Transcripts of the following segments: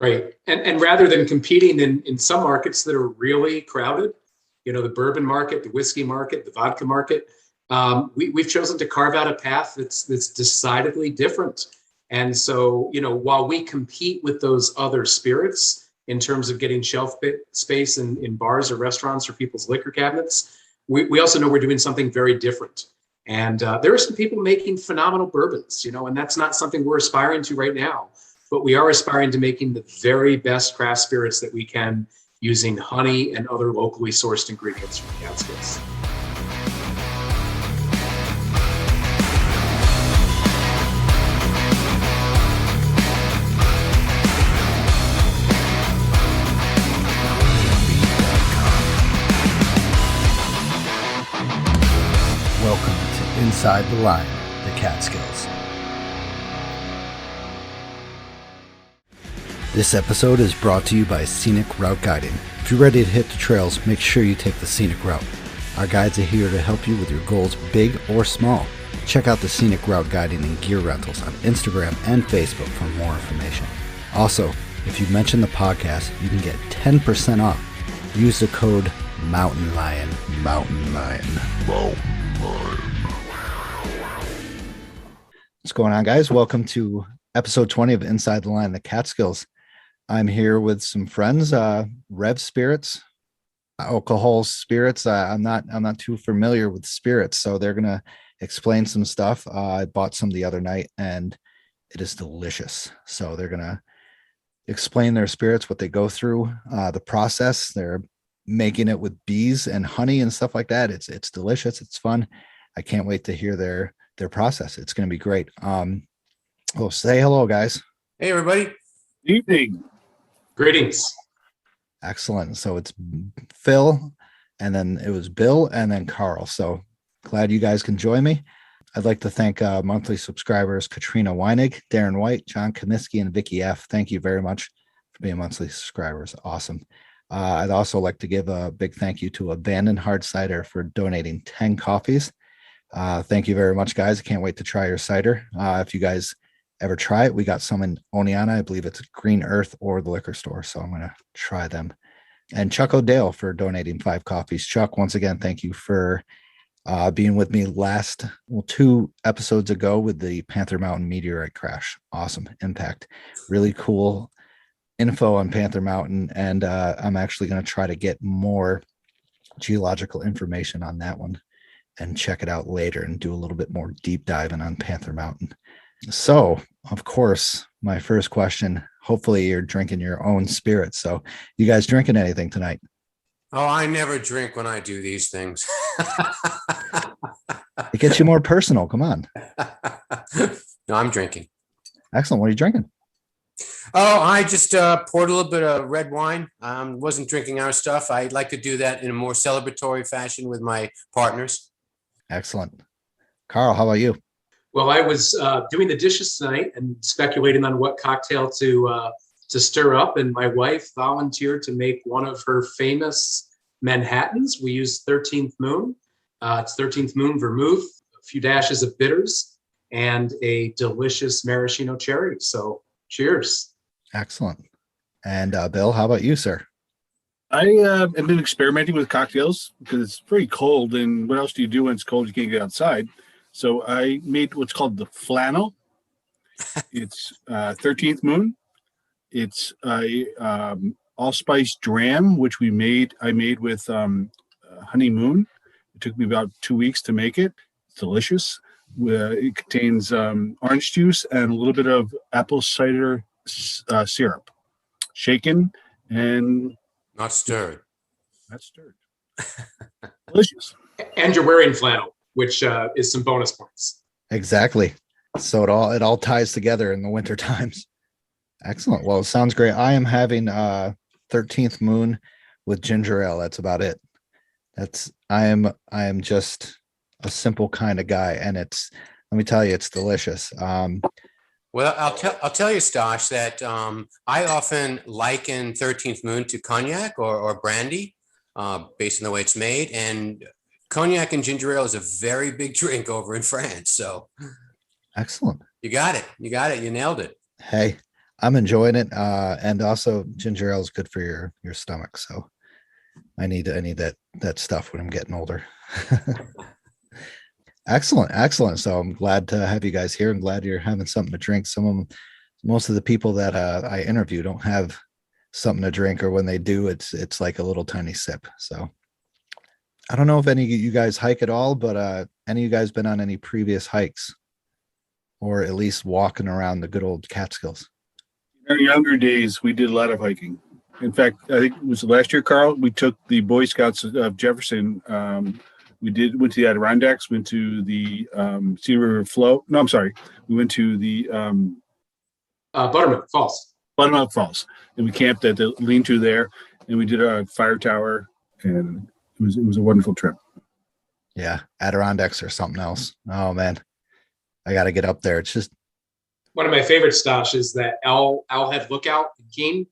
Right. And rather than competing in some markets that are really crowded, the bourbon market, the whiskey market, the vodka market, we've chosen to carve out a path that's decidedly different. And so, while we compete with those other spirits in terms of getting shelf space in bars or restaurants or people's liquor cabinets, we also know we're doing something very different. And there are some people making phenomenal bourbons, and that's not something we're aspiring to right now. But we are aspiring to making the very best craft spirits that we can using honey and other locally sourced ingredients from the Catskills. Welcome to Inside the Line, the Catskills. This episode is brought to you by Scenic Route Guiding. If you're ready to hit the trails, make sure you take the scenic route. Our guides are here to help you with your goals, big or small. Check out the Scenic Route Guiding and gear rentals on Instagram and Facebook for more information. Also, if you mention the podcast, you can get 10% off. Use the code Mountain Lion. Mountain Lion. What's going on, guys? Welcome to episode 20 of Inside the Line, the Catskills. I'm here with some friends, RevSpirits, alcohol spirits. I'm not too familiar with spirits, so they're gonna explain some stuff. I bought some the other night, and it is delicious. So they're gonna explain their spirits, what they go through, the process. They're making it with bees and honey and stuff like that. It's delicious. It's fun. I can't wait to hear their process. It's gonna be great. Well, say hello, guys. Hey, everybody. Evening. Greetings. Excellent. So it's Phil, and then it was Bill, and then Carl. So glad you guys can join me. I'd like to thank monthly subscribers Katrina Weinig, Darren White, John Kaminsky, and Vicky F. Thank you very much for being monthly subscribers. Awesome. I'd also like to give a big thank you to Abandoned Hard Cider for donating 10 coffees. Thank you very much, guys. I can't wait to try your cider. If you guys ever try it, we got some in Oneana. I believe it's Green Earth or the liquor store, so I'm going to try them. And Chuck O'Dale for donating 5 coffees. Chuck, once again, thank you for being with me 2 episodes ago with the Panther Mountain meteorite crash. Awesome impact. Really cool info on Panther Mountain, and I'm actually going to try to get more geological information on that one and check it out later and do a little bit more deep diving on Panther Mountain. So, of course, my first question, hopefully you're drinking your own spirits. So you guys drinking anything tonight? Oh, I never drink when I do these things. It gets you more personal. Come on. No, I'm drinking. Excellent. What are you drinking? Oh, I just poured a little bit of red wine. Wasn't drinking our stuff. I like to do that in a more celebratory fashion with my partners. Excellent. Carl, how about you? Well, I was doing the dishes tonight and speculating on what cocktail to stir up, and my wife volunteered to make one of her famous Manhattans. We use 13th Moon. It's 13th Moon vermouth, a few dashes of bitters, and a delicious maraschino cherry. So, cheers. Excellent. And Bill, how about you, sir? I have been experimenting with cocktails because it's pretty cold, and what else do you do when it's cold? You can't get outside. So I made what's called the flannel. It's 13th Moon. It's a allspice dram, which I made with honeymoon. It took me about 2 weeks to make it. It's delicious. It contains orange juice and a little bit of apple cider syrup, shaken and not stirred. Not stirred. Delicious. And you're wearing flannel, which is some bonus points. Exactly. So it all ties together in the winter times. Excellent. Well, it sounds great. I am having 13th Moon with ginger ale. That's about it. I am just a simple kind of guy, and let me tell you, it's delicious. Well, I'll tell you, Stosh, that I often liken 13th Moon to cognac or brandy, based on the way it's made. And cognac and ginger ale is a very big drink over in France. So excellent. You got it. You nailed it. Hey, I'm enjoying it. And also ginger ale is good for your stomach. So I need that stuff when I'm getting older. Excellent. So I'm glad to have you guys here. I'm glad you're having something to drink. Most of the people that I interview don't have something to drink, or when they do, it's like a little tiny sip. So I don't know if any of you guys hike at all, but any of you guys been on any previous hikes, or at least walking around the good old Catskills? In our younger days, we did a lot of hiking. In fact, I think it was last year, Carl, we took the Boy Scouts of Jefferson. Went to the Adirondacks, went to the Cedar River Flow. No, I'm sorry. We went to the Buttermilk Falls. Buttermilk Falls, and we camped at the lean-to there, and we did a fire tower, and it was a wonderful trip. Yeah, Adirondacks or something else. Oh man, I got to get up there. It's just One of my favorite stops is that Owlhead Lookout in Keene.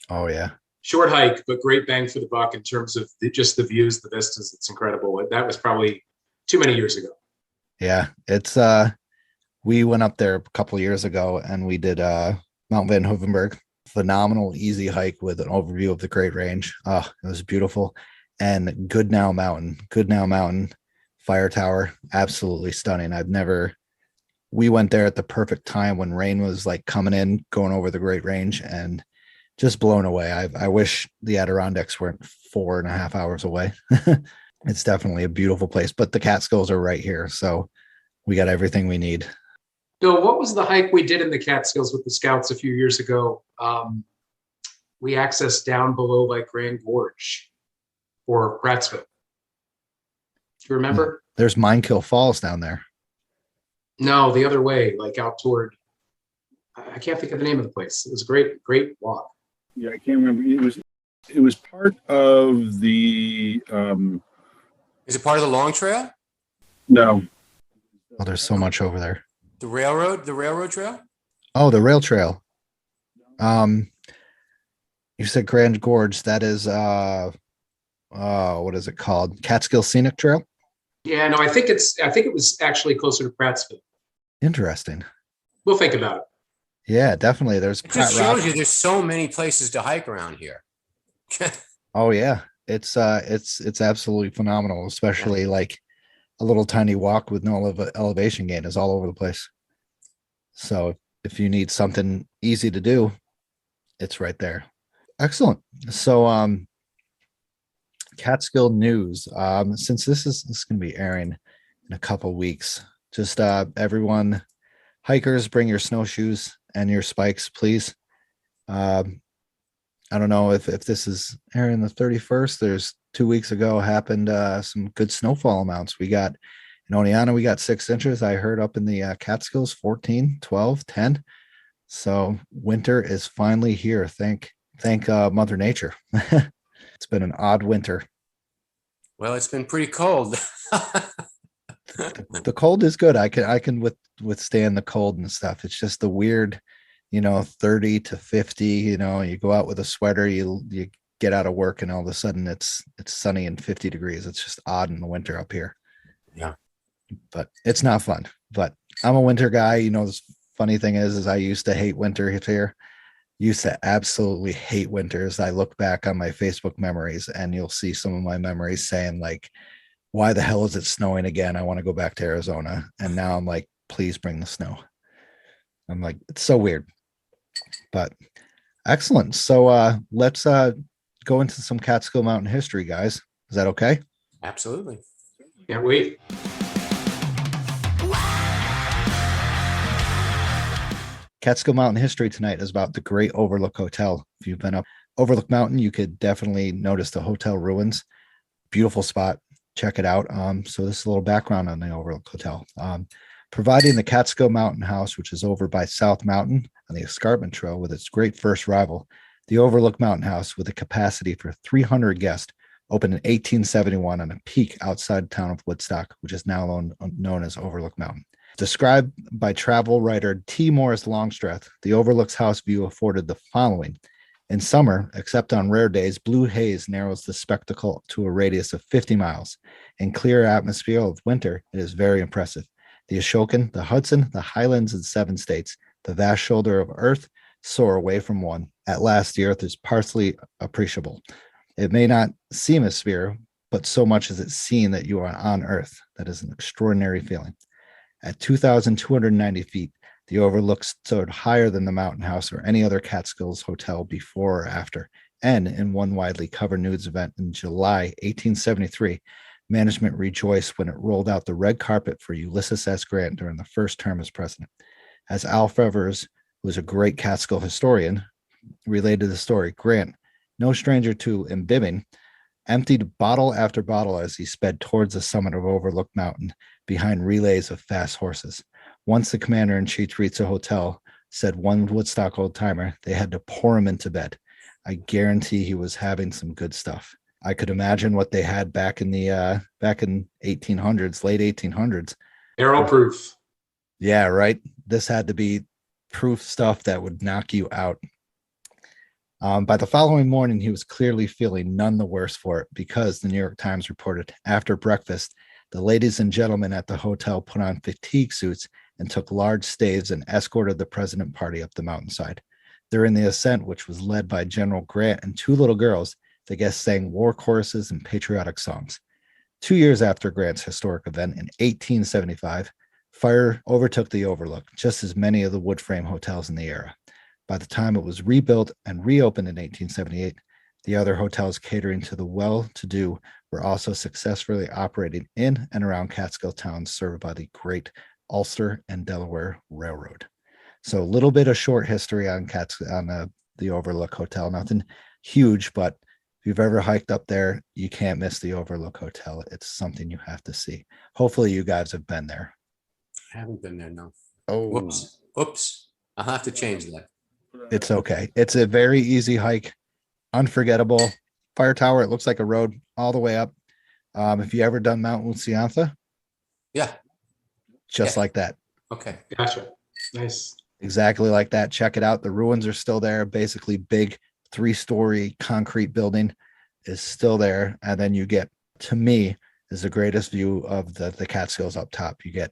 oh yeah. Short hike, but great bang for the buck in terms of just the views, the vistas. It's incredible. That was probably too many years ago. Yeah, it's we went up there a couple of years ago and we did Mount Van Hoevenberg. Phenomenal, easy hike with an overview of the Great Range. Oh, it was beautiful. And Goodnow Mountain fire tower, absolutely stunning. We went there at the perfect time when rain was like coming in, going over the Great Range, and just blown away. I wish the Adirondacks weren't 4.5 hours away. It's definitely a beautiful place, but the Catskills are right here. So we got everything we need. Bill, what was the hike we did in the Catskills with the Scouts a few years ago? We accessed down below like Grand Gorge or Prattsville. Do you remember? There's Minekill Falls down there. No, the other way, like out toward, I can't think of the name of the place. It was a great walk. Yeah, I can't remember. It was part of the Is it part of the Long Trail? no. Oh, there's so much over there. The railroad trail? Oh, the rail trail. You said Grand Gorge. That is what is it called? Catskill Scenic Trail? Yeah, no, I think it was actually closer to Prattsville. Interesting. We'll think about it. Yeah, definitely. There's It just shows you there's so many places to hike around here. Oh yeah. It's absolutely phenomenal, especially like a little tiny walk with no elevation gain is all over the place. So if you need something easy to do, it's right there. Excellent. So Catskill news. Since this is going to be airing in a couple weeks, just everyone, hikers, bring your snowshoes and your spikes, please. I don't know if this is airing the 31st. There's 2 weeks ago happened some good snowfall amounts. We got in Oneonta, we got 6 inches. I heard up in the Catskills 14, 12, 10. So winter is finally here. Thank Mother Nature. It's been an odd winter. Well, it's been pretty cold. The cold is good. I can withstand the cold and stuff. It's just the weird, 30 to 50, you go out with a sweater, you get out of work and all of a sudden it's sunny and 50 degrees. It's just odd in the winter up here. Yeah. But it's not fun. But I'm a winter guy. This funny thing is I used to hate winter here. Used to absolutely hate winters. I look back on my Facebook memories and you'll see some of my memories saying like, why the hell is it snowing again? I want to go back to Arizona. And now I'm like, please bring the snow. I'm like, it's so weird, but excellent. So let's go into some Catskill Mountain history, guys. Is that okay? Absolutely. Can't wait. Catskill Mountain history tonight is about the Great Overlook Hotel. If you've been up Overlook Mountain, you could definitely notice the hotel ruins. Beautiful spot. Check it out. So this is a little background on the Overlook Hotel. Providing the Catskill Mountain House, which is over by South Mountain on the Escarpment Trail with its great first rival, the Overlook Mountain House, with a capacity for 300 guests, opened in 1871 on a peak outside town of Woodstock, which is now known as Overlook Mountain. Described by travel writer T. Morris Longstreth, the Overlook's house view afforded the following. In summer, except on rare days, blue haze narrows the spectacle to a radius of 50 miles. In clear atmosphere of winter, it is very impressive. The Ashokan, the Hudson, the Highlands and 7 states, the vast shoulder of earth, soar away from one. At last, the earth is partially appreciable. It may not seem a sphere, but so much is it seen that you are on earth. That is an extraordinary feeling. At 2,290 feet, the overlook stood higher than the Mountain House or any other Catskills hotel before or after. And in one widely covered news event in July 1873, management rejoiced when it rolled out the red carpet for Ulysses S. Grant during the first term as president. As Alf Revers, who was a great Catskill historian, related the story, Grant, no stranger to imbibing, emptied bottle after bottle as he sped towards the summit of Overlook Mountain behind relays of fast horses. Once the commander-in-chief reached the hotel, said one Woodstock old-timer, they had to pour him into bed. I guarantee he was having some good stuff. I could imagine what they had back in 1800s, late 1800s. Arrow proof. Yeah, right. This had to be proof stuff that would knock you out. By the following morning, he was clearly feeling none the worse for it because the New York Times reported after breakfast, the ladies and gentlemen at the hotel put on fatigue suits and took large staves and escorted the president party up the mountainside. During the ascent, which was led by General Grant and two little girls, the guests sang war choruses and patriotic songs. 2 years after Grant's historic event in 1875, fire overtook the Overlook, just as many of the wood frame hotels in the era. By the time it was rebuilt and reopened in 1878, the other hotels catering to the well-to-do were also successfully operating in and around Catskill towns served by the Great Ulster and Delaware Railroad. So a little bit of short history on the Overlook Hotel. Nothing huge, but if you've ever hiked up there, you can't miss the Overlook Hotel. It's something you have to see. Hopefully you guys have been there. I haven't been there, no. Oh, Whoops. I'll have to change that. It's okay. It's a very easy hike. Unforgettable. Fire tower, it looks like a road all the way up. If you ever done Mount Oceantha, Yeah. just like that. Okay. Gotcha. Nice. Exactly like that. Check it out. The ruins are still there. Basically, big 3-story concrete building is still there. And then you get, to me, is the greatest view of the Catskills up top. You get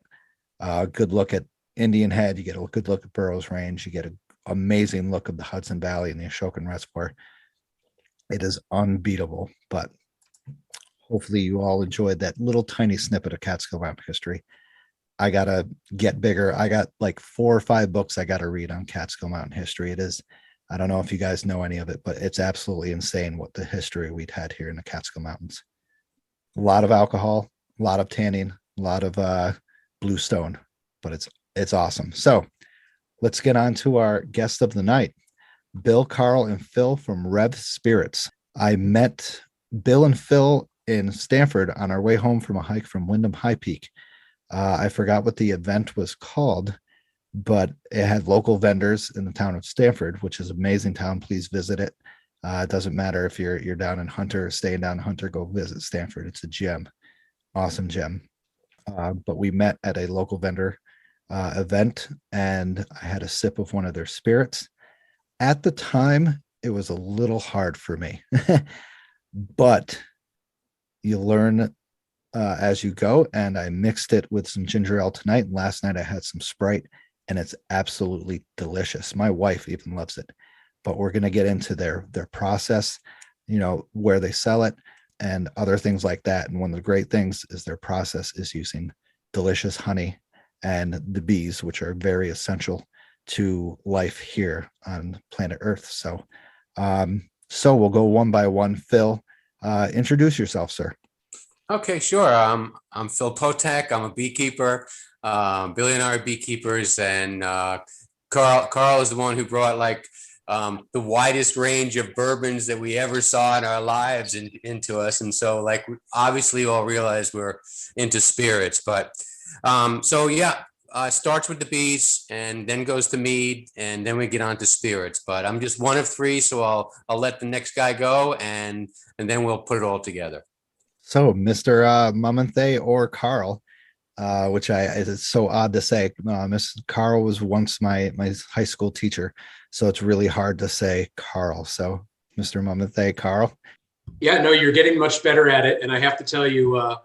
a good look at Indian Head. You get a good look at Burroughs Range. You get an amazing look of the Hudson Valley and the Ashokan Reservoir. It is unbeatable, but hopefully you all enjoyed that little tiny snippet of Catskill Mountain history. I got to get bigger. I got like 4 or 5 books I got to read on Catskill Mountain history. It is, I don't know if you guys know any of it, but it's absolutely insane what the history we'd had here in the Catskill Mountains. A lot of alcohol, a lot of tanning, a lot of bluestone, but it's awesome. So let's get on to our guest of the night, Bill, Carl, and Phil from RevSpirits. I met Bill and Phil in Stanford on our way home from a hike from Wyndham High Peak. I forgot what the event was called, but it had local vendors in the town of Stanford, which is an amazing town. Please visit it. It doesn't matter if you're down in Hunter or staying down in Hunter, go visit Stanford. It's a gem, awesome gem. But we met at a local vendor event, and I had a sip of one of their spirits. At the time, it was a little hard for me, but you learn as you go. And I mixed it with some ginger ale tonight. And last night I had some Sprite, and it's absolutely delicious. My wife even loves it. But we're going to get into their process, where they sell it and other things like that. And one of the great things is their process is using delicious honey and the bees, which are very essential to life here on planet Earth. So we'll go one by one. Phil, introduce yourself, sir. Okay, sure. I'm Phil Potak. I'm a beekeeper, billionaire beekeepers, and Carl is the one who brought the widest range of bourbons that we ever saw in our lives into us. And so obviously you all realize we're into spirits, but starts with the bees and then goes to mead, and then we get on to spirits. But I'm just one of 3, so I'll let the next guy go, and then we'll put it all together. So Mr. Mumanthe or Carl, which it's so odd to say. Mr. Carl was once my high school teacher, so it's really hard to say Carl. So Mr. Mumanthe, Carl. Yeah, no, you're getting much better at it. And I have to tell you,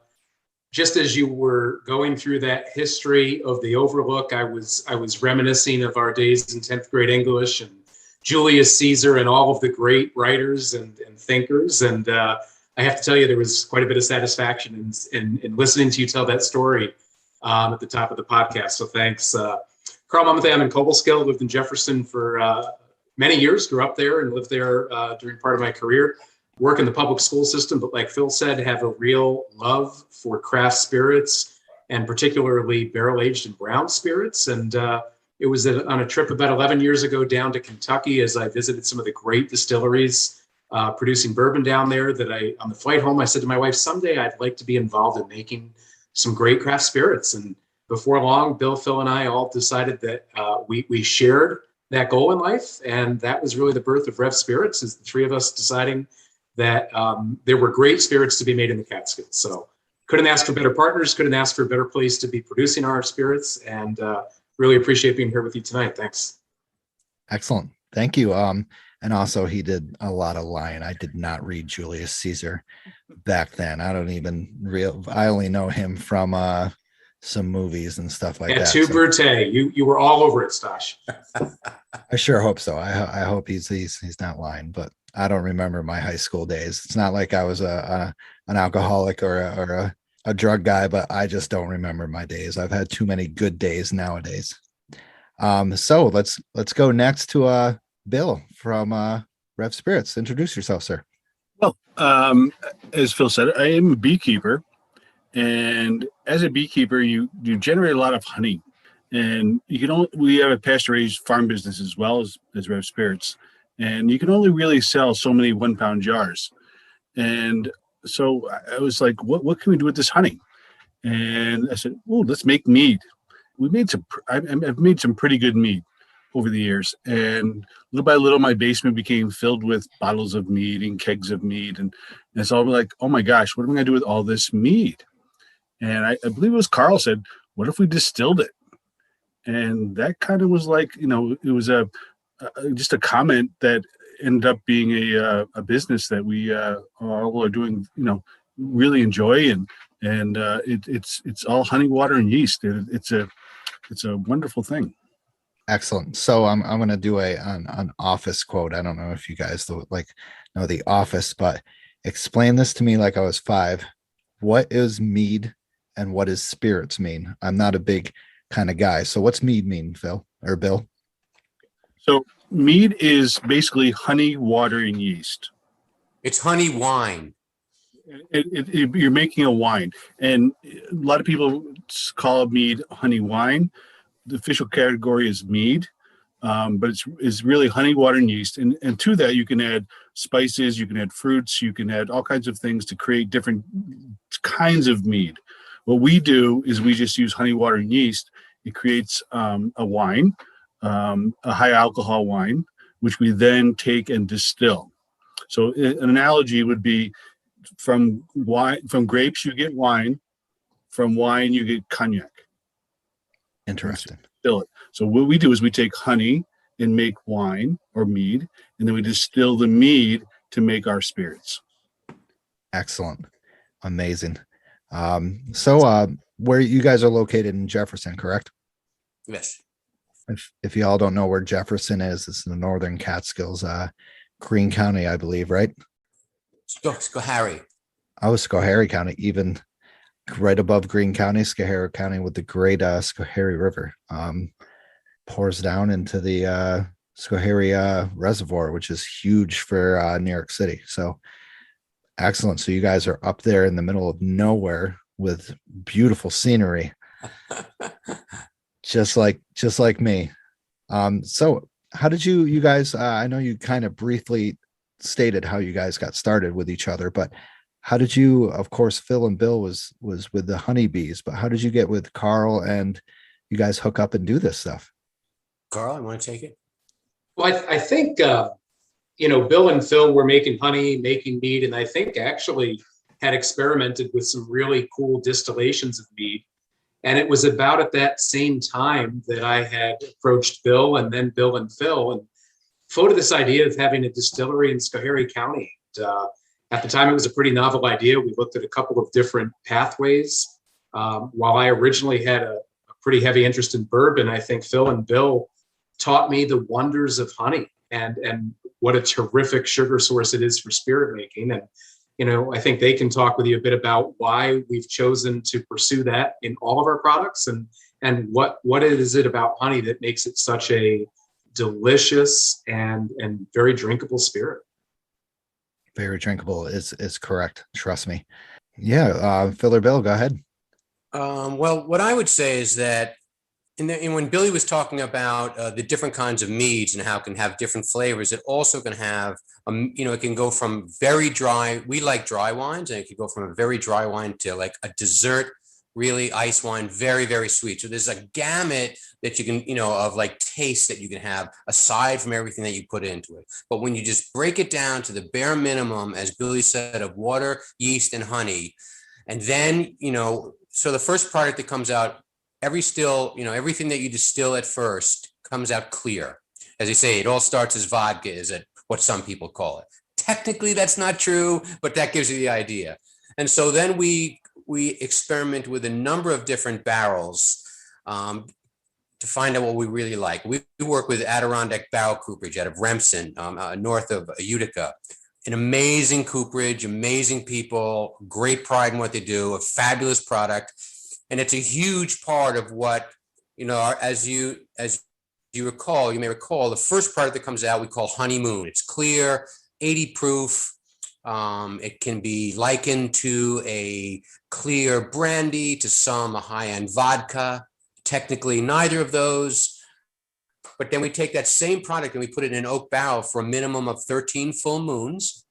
just as you were going through that history of the Overlook, I was reminiscing of our days in 10th grade English and Julius Caesar and all of the great writers and thinkers. And I have to tell you, there was quite a bit of satisfaction in listening to you tell that story at the top of the podcast. So thanks. Carl Mamatham, I'm in Cobleskill, lived in Jefferson for many years, grew up there and lived there during part of my career. Work in the public school system, but like Phil said, have a real love for craft spirits and particularly barrel-aged and brown spirits. And it was on a trip about 11 years ago down to Kentucky as I visited some of the great distilleries producing bourbon down there that on the flight home, I said to my wife, someday I'd like to be involved in making some great craft spirits. And before long, Bill, Phil, and I all decided that we shared that goal in life. And that was really the birth of RevSpirits, is the three of us deciding that there were great spirits to be made in the Catskills. So couldn't ask for better partners, couldn't ask for a better place to be producing our spirits, and really appreciate being here with you tonight. Thanks. Excellent. Thank you. And also he did a lot of lying. I did not read Julius Caesar back then. I only know him from some movies and stuff like that. Tu Brute, you were all over it, Stash. I sure hope so. I hope he's not lying, but I don't remember my high school days. It's not like I was an alcoholic or a drug guy, but I just don't remember my days. I've had too many good days nowadays. So let's go next to Bill from RevSpirits. Introduce yourself, sir. Well, as Phil said, I am a beekeeper, and as a beekeeper, you generate a lot of honey, and we have a pasture-raised farm business as well as RevSpirits, and you can only really sell so many 1 pound jars. And so I was like, what can we do with this honey? And I said, well, let's make mead. I've made some pretty good mead over the years. And little by little, my basement became filled with bottles of mead and kegs of mead. And so I'm like, oh my gosh, what am I going to do with all this mead? And I believe it was Carl said, what if we distilled it? And that kind of was like, it was just a comment that ended up being a business that we all are doing, really enjoy. And it's all honey, water, and yeast. It's a wonderful thing. Excellent. So I'm going to do an office quote. I don't know if you guys know The Office, but explain this to me like I was 5. What is mead and what does spirits mean? I'm not a big kind of guy. So what's mead mean, Phil or Bill? So mead is basically honey, water, and yeast. It's honey wine. You're making a wine, and a lot of people call mead honey wine. The official category is mead, but it's really honey, water, and yeast. And to that, you can add spices, you can add fruits, you can add all kinds of things to create different kinds of mead. What we do is we just use honey, water, and yeast. It creates a wine, a high alcohol wine, which we then take and distill. So an analogy would be from grapes, you get wine. From wine, you get cognac. Interesting. Distill it. So what we do is we take honey and make wine or mead, and then we distill the mead to make our spirits. Excellent. Amazing. So where you guys are located in Jefferson, correct? Yes. If y'all don't know where Jefferson is, it's in the northern Catskills, Greene County, I believe, right? Schoharie. Oh, Schoharie County, even right above Greene County, Schoharie County, with the great Schoharie River pours down into the Schoharie Reservoir, which is huge for New York City. So excellent. So you guys are up there in the middle of nowhere with beautiful scenery, just like me. So how did you guys? I know you kind of briefly stated how you guys got started with each other, but how did you? Of course, Phil and Bill was with the honeybees, but how did you get with Carl and you guys hook up and do this stuff? Carl, you want to take it? Well, I think Bill and Phil were making honey, making mead, and I think actually had experimented with some really cool distillations of mead. And it was about at that same time that I had approached Bill and then Bill and Phil and floated this idea of having a distillery in Schoharie County. At the time, it was a pretty novel idea. We looked at a couple of different pathways. While I originally had a pretty heavy interest in bourbon, I think Phil and Bill taught me the wonders of honey and what a terrific sugar source it is for spirit making. And, I think they can talk with you a bit about why we've chosen to pursue that in all of our products, and what is it about honey that makes it such a delicious and very drinkable spirit. Very drinkable is correct. Trust me. Yeah. Phil or Bill, go ahead. Well, what I would say is that when Billy was talking about the different kinds of meads and how it can have different flavors, it also can have, it can go from very dry. We like dry wines, and it can go from a very dry wine to like a dessert, really ice wine, very, very sweet. So there's a gamut that you can, of like taste that you can have aside from everything that you put into it. But when you just break it down to the bare minimum, as Billy said, of water, yeast, and honey, and then, so the first product that comes out, everything that you distill at first comes out clear. As they say, it all starts as vodka, is it what some people call it. Technically, that's not true, but that gives you the idea. And so then we experiment with a number of different barrels to find out what we really like. We work with Adirondack Barrel Cooperage out of Remsen, north of Utica. An amazing cooperage, amazing people, great pride in what they do, a fabulous product. And it's a huge part of what, as you may recall, the first product that comes out, we call Honeymoon. It's clear, 80 proof. It can be likened to a clear brandy, to some a high-end vodka. Technically, neither of those. But then we take that same product and we put it in an oak barrel for a minimum of 13 full moons,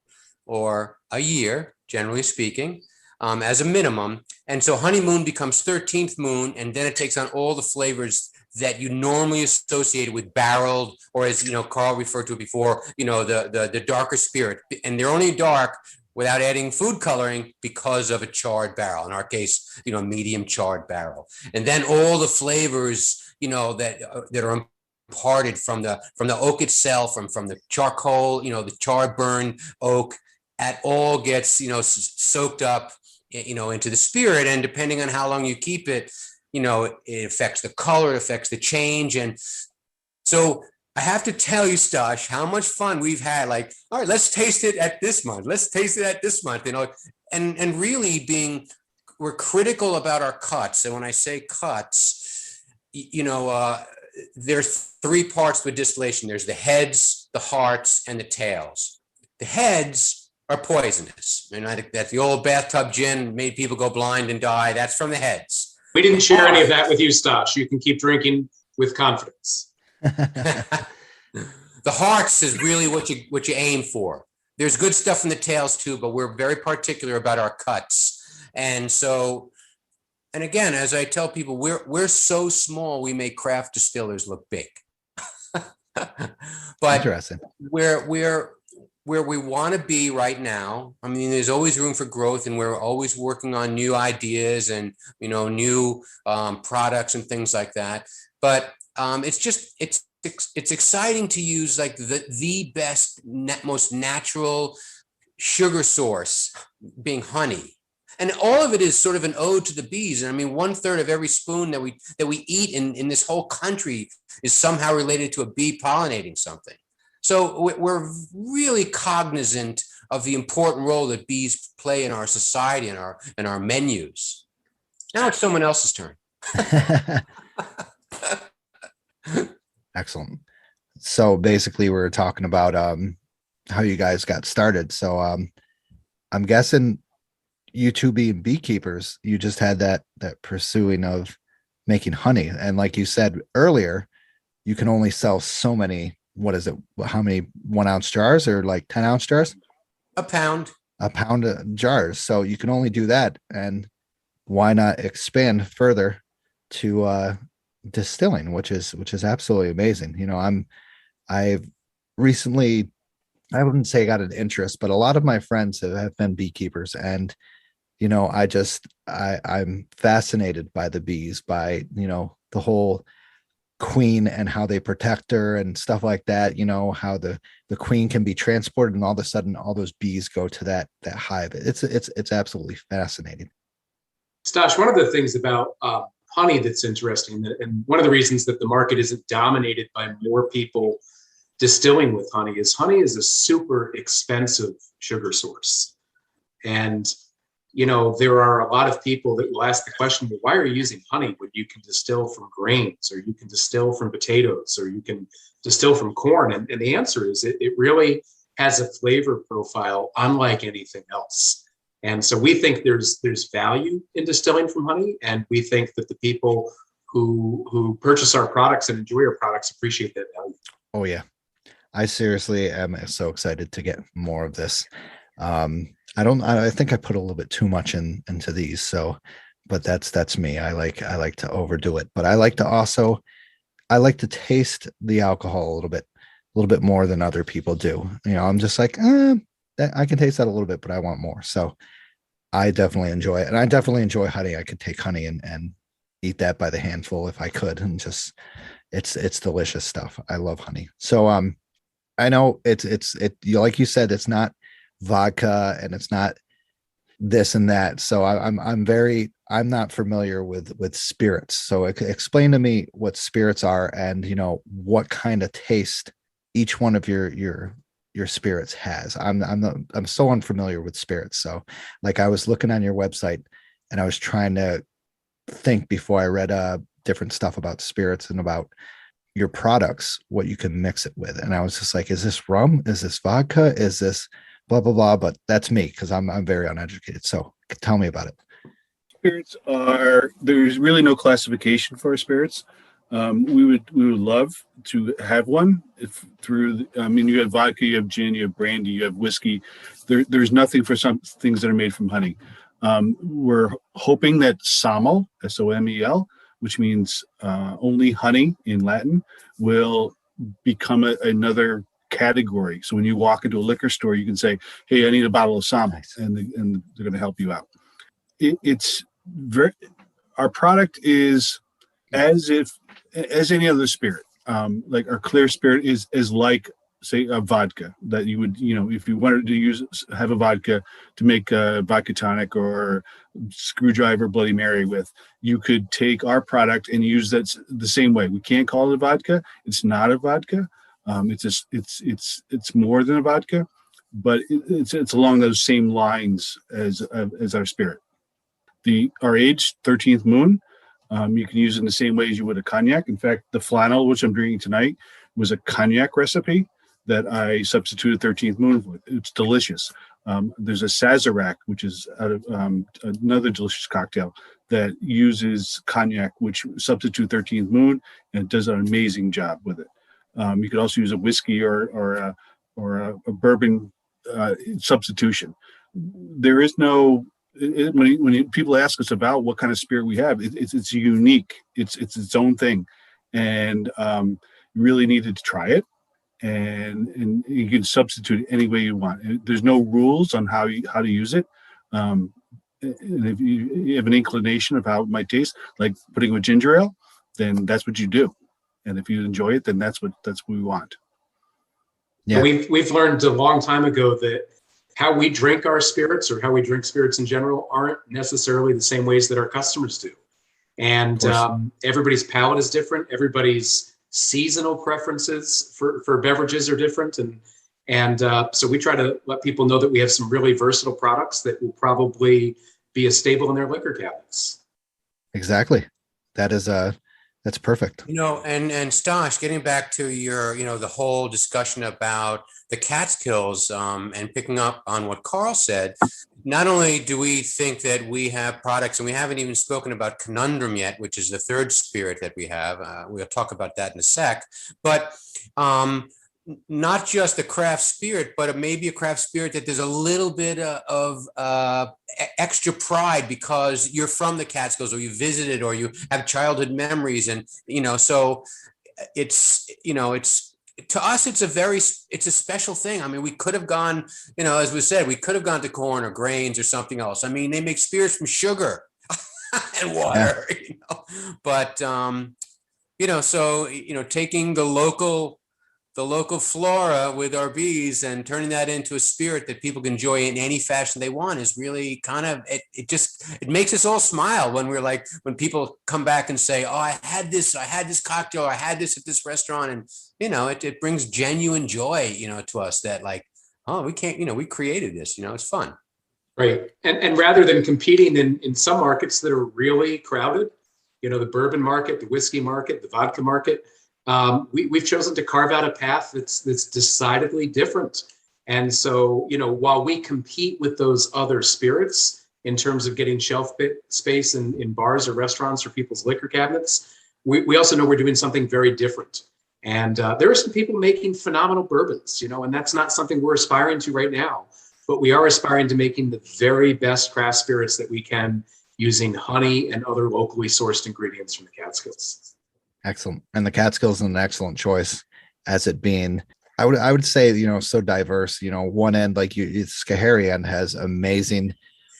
or a year, generally speaking, as a minimum. And so Honeymoon becomes 13th moon, and then it takes on all the flavors that you normally associate with barreled, or as Carl referred to it before, the darker spirit. And they're only dark without adding food coloring because of a charred barrel. In our case, medium charred barrel. And then all the flavors, that are imparted from the oak itself, from the charcoal, the char burn oak, that all gets soaked up into the spirit. And depending on how long you keep it, it affects the color, it affects the change. And so I have to tell you, Stosh, how much fun we've had. Like, all right, let's taste it at this month. Let's taste it at this month, and really we're critical about our cuts. And when I say cuts, there's three parts to a distillation. There's the heads, the hearts, and the tails. The heads are poisonous. And I think that the old bathtub gin made people go blind and die. That's from the heads. We didn't share any of that with you, Stosh. You can keep drinking with confidence. The hearts is really what you aim for. There's good stuff in the tails too, but we're very particular about our cuts. And so, and again, as I tell people, we're so small, we make craft distillers look big. But Interesting. Where we want to be right now, I mean, there's always room for growth, and we're always working on new ideas and new products and things like that. But it's exciting to use like the best, most natural sugar source, being honey. And all of it is sort of an ode to the bees. And I mean, 1/3 of every spoon that we eat in this whole country is somehow related to a bee pollinating something. So we're really cognizant of the important role that bees play in our society and our menus. Now it's someone else's turn. Excellent. So basically, we're talking about how you guys got started. So I'm guessing you two being beekeepers, you just had that pursuing of making honey, and like you said earlier, you can only sell so many. What is it? How many 1 ounce jars, or like 10 ounce jars? A pound of jars. So you can only do that. And why not expand further to distilling, which is absolutely amazing. I've recently, I wouldn't say got an interest, but a lot of my friends have been beekeepers, and I'm fascinated by the bees, by the whole queen and how they protect her and stuff like that. How the queen can be transported, and all of a sudden all those bees go to that hive. It's absolutely fascinating. Stosh, one of the things about honey that's interesting, and one of the reasons that the market isn't dominated by more people distilling with honey is a super expensive sugar source. And, there are a lot of people that will ask the question, well, why are you using honey when you can distill from grains, or you can distill from potatoes, or you can distill from corn? And the answer is it really has a flavor profile unlike anything else. And so we think there's value in distilling from honey. And we think that the people who purchase our products and enjoy our products appreciate that value. Oh yeah. I seriously am so excited to get more of this. I think I put a little bit too much into these. So, but that's me. I like to overdo it, but I like to taste the alcohol a little bit more than other people do. I'm just like, I can taste that a little bit, but I want more. So I definitely enjoy it. And I definitely enjoy honey. I could take honey and eat that by the handful if I could. And just, it's delicious stuff. I love honey. So, I know it, like you said, it's not vodka and it's not this and that. So I'm not familiar with spirits. So explain to me what spirits are and, what kind of taste each one of your spirits has. I'm so unfamiliar with spirits. So like I was looking on your website and I was trying to think before I read different stuff about spirits and about your products, what you can mix it with. And I was just like, is this rum? Is this vodka? Is this blah, blah, blah? But that's me because I'm very uneducated. So tell me about it. Spirits there's really no classification for spirits. We would love to have one you have vodka, you have gin, you have brandy, you have whiskey. There's nothing for some things that are made from honey. We're hoping that SOMEL, SOMEL, which means only honey in Latin, will become another category. So when you walk into a liquor store, you can say, hey, I need a bottle of SOMEL, nice. and they're going to help you out. Our product is as any other spirit. Like our clear spirit is like, say, a vodka that you would, if you wanted to have a vodka to make a vodka tonic or screwdriver Bloody Mary with, you could take our product and use that the same way. We can't call it a vodka. It's not a vodka. It's more than a vodka, but it's along those same lines as our spirit. Our age, 13th moon. You can use it in the same way as you would a cognac. In fact, the flannel, which I'm drinking tonight, was a cognac recipe that I substituted 13th moon with. It's delicious. There's a Sazerac, which is out of another delicious cocktail that uses cognac, which substitute 13th moon, and it does an amazing job with it. You could also use a whiskey or a bourbon substitution. There is no when people ask us about what kind of spirit we have, it's unique. It's its own thing, and you really needed to try it. And you can substitute it any way you want. There's no rules on how to use it. And if you have an inclination of how it might taste, like putting with ginger ale, then that's what you do. And if you enjoy it, then that's what we want. Yeah, we've learned a long time ago that how we drink our spirits or how we drink spirits in general aren't necessarily the same ways that our customers do. And everybody's palate is different. Everybody's seasonal preferences for beverages are different. And so we try to let people know that we have some really versatile products that will probably be a staple in their liquor cabinets. Exactly. That's perfect. And Stosh, getting back to your, the whole discussion about the Catskills and picking up on what Carl said, not only do we think that we have products, and we haven't even spoken about Conundrum yet, which is the third spirit that we have. We'll talk about that in a sec, but not just a craft spirit, but maybe a craft spirit that there's a little bit of extra pride because you're from the Catskills or you visited or you have childhood memories. And, so it's to us, it's a special thing. I mean, we could have gone, as we said, we could have gone to corn or grains or something else. I mean, they make spirits from sugar and water, but, so, taking the local flora with our bees and turning that into a spirit that people can enjoy in any fashion they want is really kind of, it makes us all smile when people come back and say, oh, I had this cocktail, I had this at this restaurant. And, it brings genuine joy, to us that like, oh, we can't, we created this, it's fun. Right. And rather than competing in some markets that are really crowded, the bourbon market, the whiskey market, the vodka market, we've chosen to carve out a path that's decidedly different. And so, while we compete with those other spirits in terms of getting shelf space in bars or restaurants or people's liquor cabinets, we also know we're doing something very different. And there are some people making phenomenal bourbons, and that's not something we're aspiring to right now. But we are aspiring to making the very best craft spirits that we can using honey and other locally sourced ingredients from the Catskills. Excellent. And the Catskills is an excellent choice, as it being, I would say, so diverse. One end, like Schoharie end, has amazing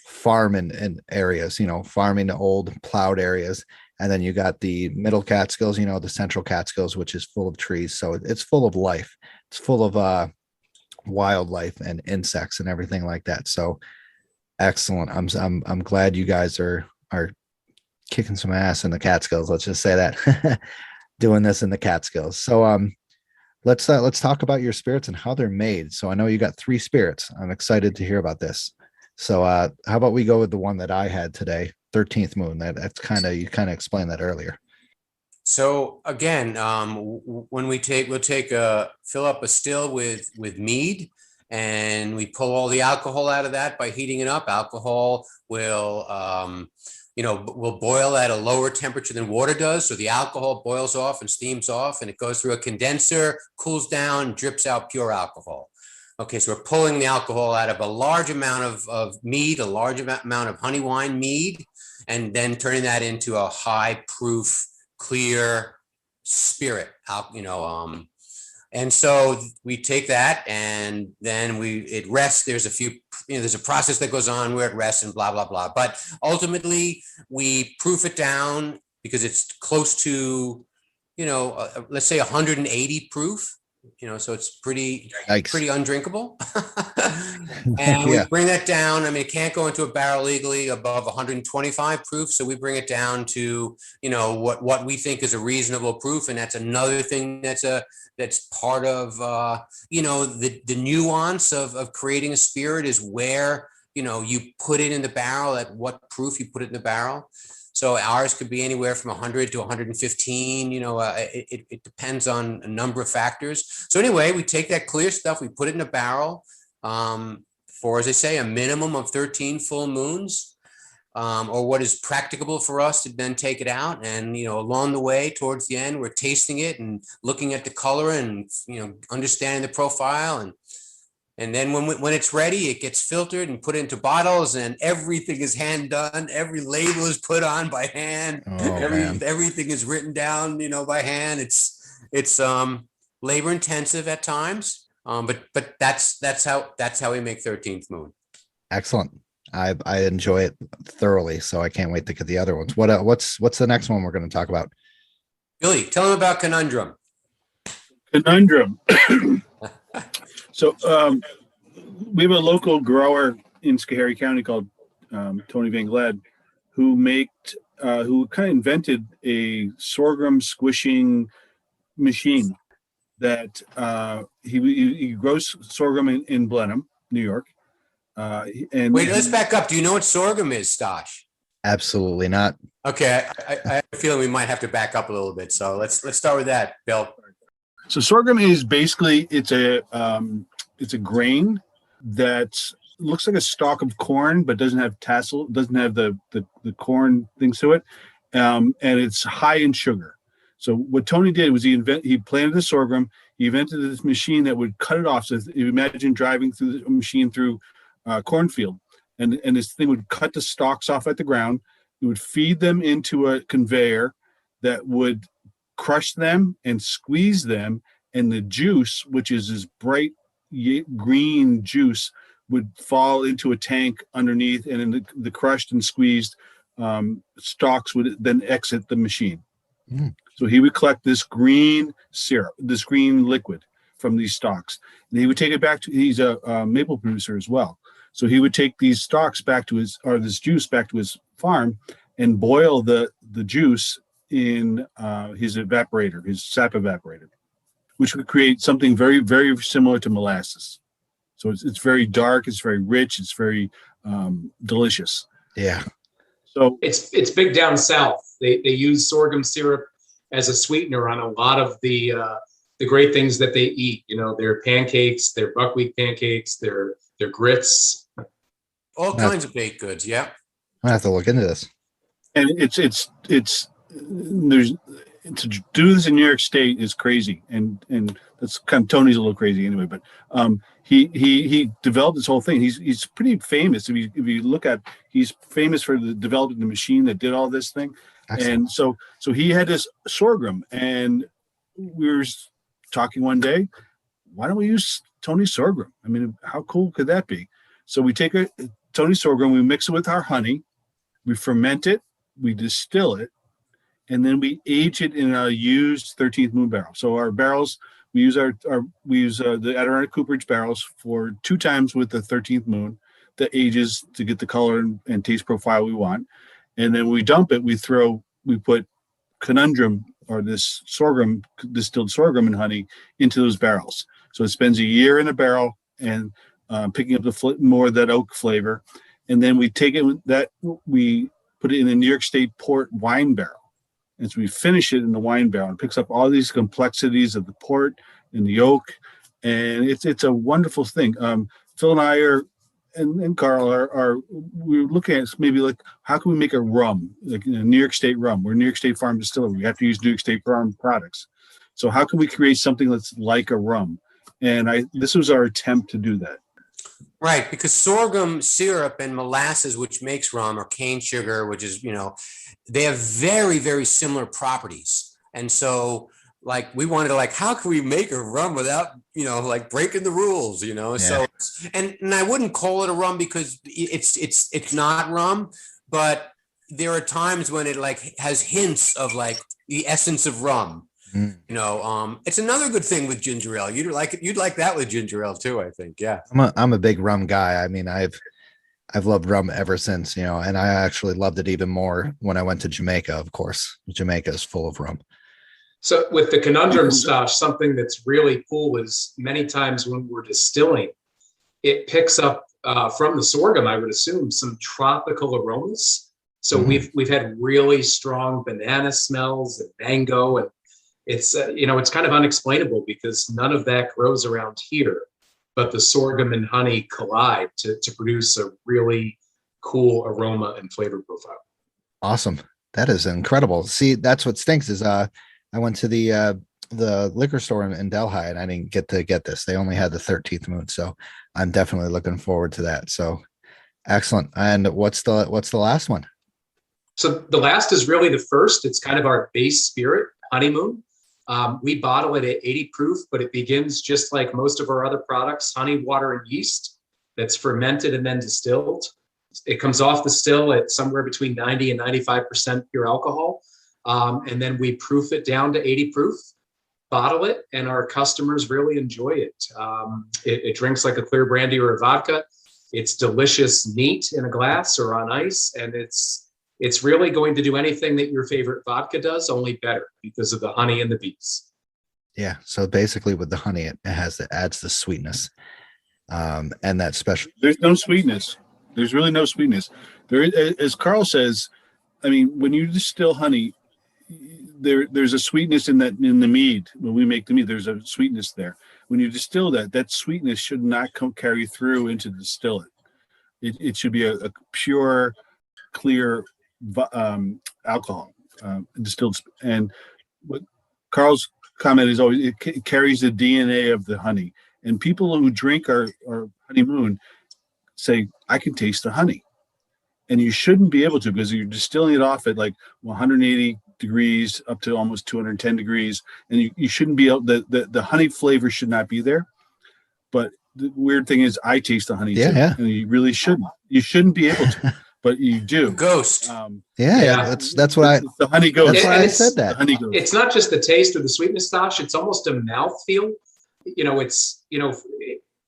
farming and areas, farming old plowed areas. And then you got the middle Catskills, the central Catskills, which is full of trees. So it's full of life. It's full of wildlife and insects and everything like that. So excellent. I'm glad you guys are kicking some ass in the Catskills. Let's just say that. Doing this in the Catskills. So let's talk about your spirits and how they're made. So I know you got 3 spirits. I'm excited to hear about this. So how about we go with the one that I had today, 13th Moon. That's you kind of explained that earlier. So again, when we'll fill up a still with mead, and we pull all the alcohol out of that by heating it up. Alcohol will boil at a lower temperature than water does. So the alcohol boils off and steams off, and it goes through a condenser, cools down, drips out pure alcohol. Okay, so we're pulling the alcohol out of a large amount of mead, a large amount of honey wine mead, and then turning that into a high proof, clear spirit. And so we take that, and then it rests. There's a process that goes on where it rests and blah, blah, blah. But ultimately we proof it down because it's close to, let's say 180 proof. So it's pretty undrinkable. And we bring that down. I mean, it can't go into a barrel legally above 125 proof. So we bring it down to, what we think is a reasonable proof. And that's another thing that's part of, the nuance of creating a spirit is where, you put it in the barrel, at what proof you put it in the barrel. So ours could be anywhere from 100 to 115. It depends on a number of factors. So anyway, we take that clear stuff, we put it in a barrel for, as I say, a minimum of 13 full moons, or what is practicable for us to then take it out. And, along the way towards the end, we're tasting it and looking at the color and, understanding the profile. And then when it's ready, it gets filtered and put into bottles, and everything is hand done. Every label is put on by hand. Everything is written down, by hand. It's labor intensive at times, but that's how we make 13th Moon. Excellent. I enjoy it thoroughly, so I can't wait to get the other ones. What's the next one we're going to talk about? Billy, tell them about Conundrum. So we have a local grower in Schoharie County called Tony Van Glad, who kind of invented a sorghum squishing machine that he grows sorghum in Blenheim, New York. And wait, let's back up. Do you know what sorghum is, Stosh? Absolutely not. Okay, I have a feeling we might have to back up a little bit. So let's start with that, Bill. So sorghum is basically it's a grain that looks like a stalk of corn, but doesn't have tassel, doesn't have the corn things to it, and it's high in sugar. So what Tony did was he planted the sorghum. He invented this machine that would cut it off. So you imagine driving through the machine through a cornfield, and this thing would cut the stalks off at the ground. It would feed them into a conveyor that would crush them and squeeze them, and the juice, which is this bright green juice, would fall into a tank underneath, and then the crushed and squeezed stalks would then exit the machine. So he would collect this green syrup, this green liquid from these stalks, and he would take it back to, he's a maple producer as well, so he would take these stalks back to this juice back to his farm and boil the juice in his evaporator, his sap evaporator. which would create something very, very similar to molasses. So it's very dark, it's very rich, it's very delicious. Yeah. So it's big down south. They use sorghum syrup as a sweetener on a lot of the great things that they eat. You know, their pancakes, their buckwheat pancakes, their grits. All kinds of baked goods. Yeah. I have to look into this. and there's to do this in New York State is crazy, and that's kind of Tony's a little crazy anyway. But he developed this whole thing. He's pretty famous. If you look at, he's famous for developing the machine that did all this thing. Excellent. And so he had this sorghum, and we were talking one day, why don't we use Tony sorghum? I mean, how cool could that be? So we take Tony sorghum, we mix it with our honey, we ferment it, we distill it, and then we age it in a used 13th moon barrel. So our barrels, we use the Adirondack Cooperage barrels for 2 times with the 13th moon, the ages to get the color and taste profile we want. And then we dump it, we put conundrum, or this sorghum, distilled sorghum and honey, into those barrels. So it spends a year in a barrel and picking up more of that oak flavor. And then we take it, we put it in a New York State port wine barrel. And so we finish it in the wine barrel. It picks up all these complexities of the port and the oak. And it's a wonderful thing. Phil and I and Carl we're looking at maybe like, how can we make a rum, like New York State rum? We're New York State Farm Distillery. We have to use New York State Farm products. So how can we create something that's like a rum? And this was our attempt to do that. Right, because sorghum syrup and molasses, which makes rum, or cane sugar, which is, they have very, very similar properties. And so, like, we wanted to, like, how can we make a rum without, like, breaking the rules, Yeah. So, and I wouldn't call it a rum because it's not rum, but there are times when it, like, has hints of, like, the essence of rum. It's another good thing with ginger ale. You'd like that with ginger ale too, I think. Yeah. I'm a big rum guy. I mean, I've loved rum ever since, and I actually loved it even more when I went to Jamaica. Of course, Jamaica is full of rum. So with the conundrum stash, something that's really cool is many times when we're distilling, it picks up from the sorghum, I would assume, some tropical aromas. So we've had really strong banana smells and mango, and it's it's kind of unexplainable because none of that grows around here, but the sorghum and honey collide to produce a really cool aroma and flavor profile. Awesome. That is incredible. See, that's what stinks is I went to the liquor store in Delhi and I didn't get to get this. They only had the 13th moon, so I'm definitely looking forward to that. So excellent. And what's the last one? So the last is really the first. It's kind of our base spirit, honeymoon. We bottle it at 80 proof, but it begins just like most of our other products, honey, water, and yeast that's fermented and then distilled. It comes off the still at somewhere between 90 and 95% pure alcohol. And then we proof it down to 80 proof, bottle it, and our customers really enjoy it. It drinks like a clear brandy or a vodka. It's delicious neat in a glass or on ice, and it's really going to do anything that your favorite vodka does, only better because of the honey and the beets. Yeah. So basically with the honey, it adds the sweetness. And that special. There's no sweetness. There's really no sweetness. There, as Carl says, I mean, when you distill honey, there's a sweetness in the mead. When we make the mead, there's a sweetness there. When you distill that sweetness should not carry through into distill it. It should be a pure, clear alcohol distilled. And what Carl's comment is always, it carries the DNA of the honey. And people who drink our honeymoon say, I can taste the honey. And you shouldn't be able to, because you're distilling it off at like 180 degrees up to almost 210 degrees. And you shouldn't be able, the honey flavor should not be there. But the weird thing is I taste the honey too. Yeah. And you really shouldn't. You shouldn't be able to. But you do. Ghost. That's what the honey ghost. That's why I said that. The honey ghost. It's not just the taste or the sweetness, Tosh. It's almost a mouthfeel.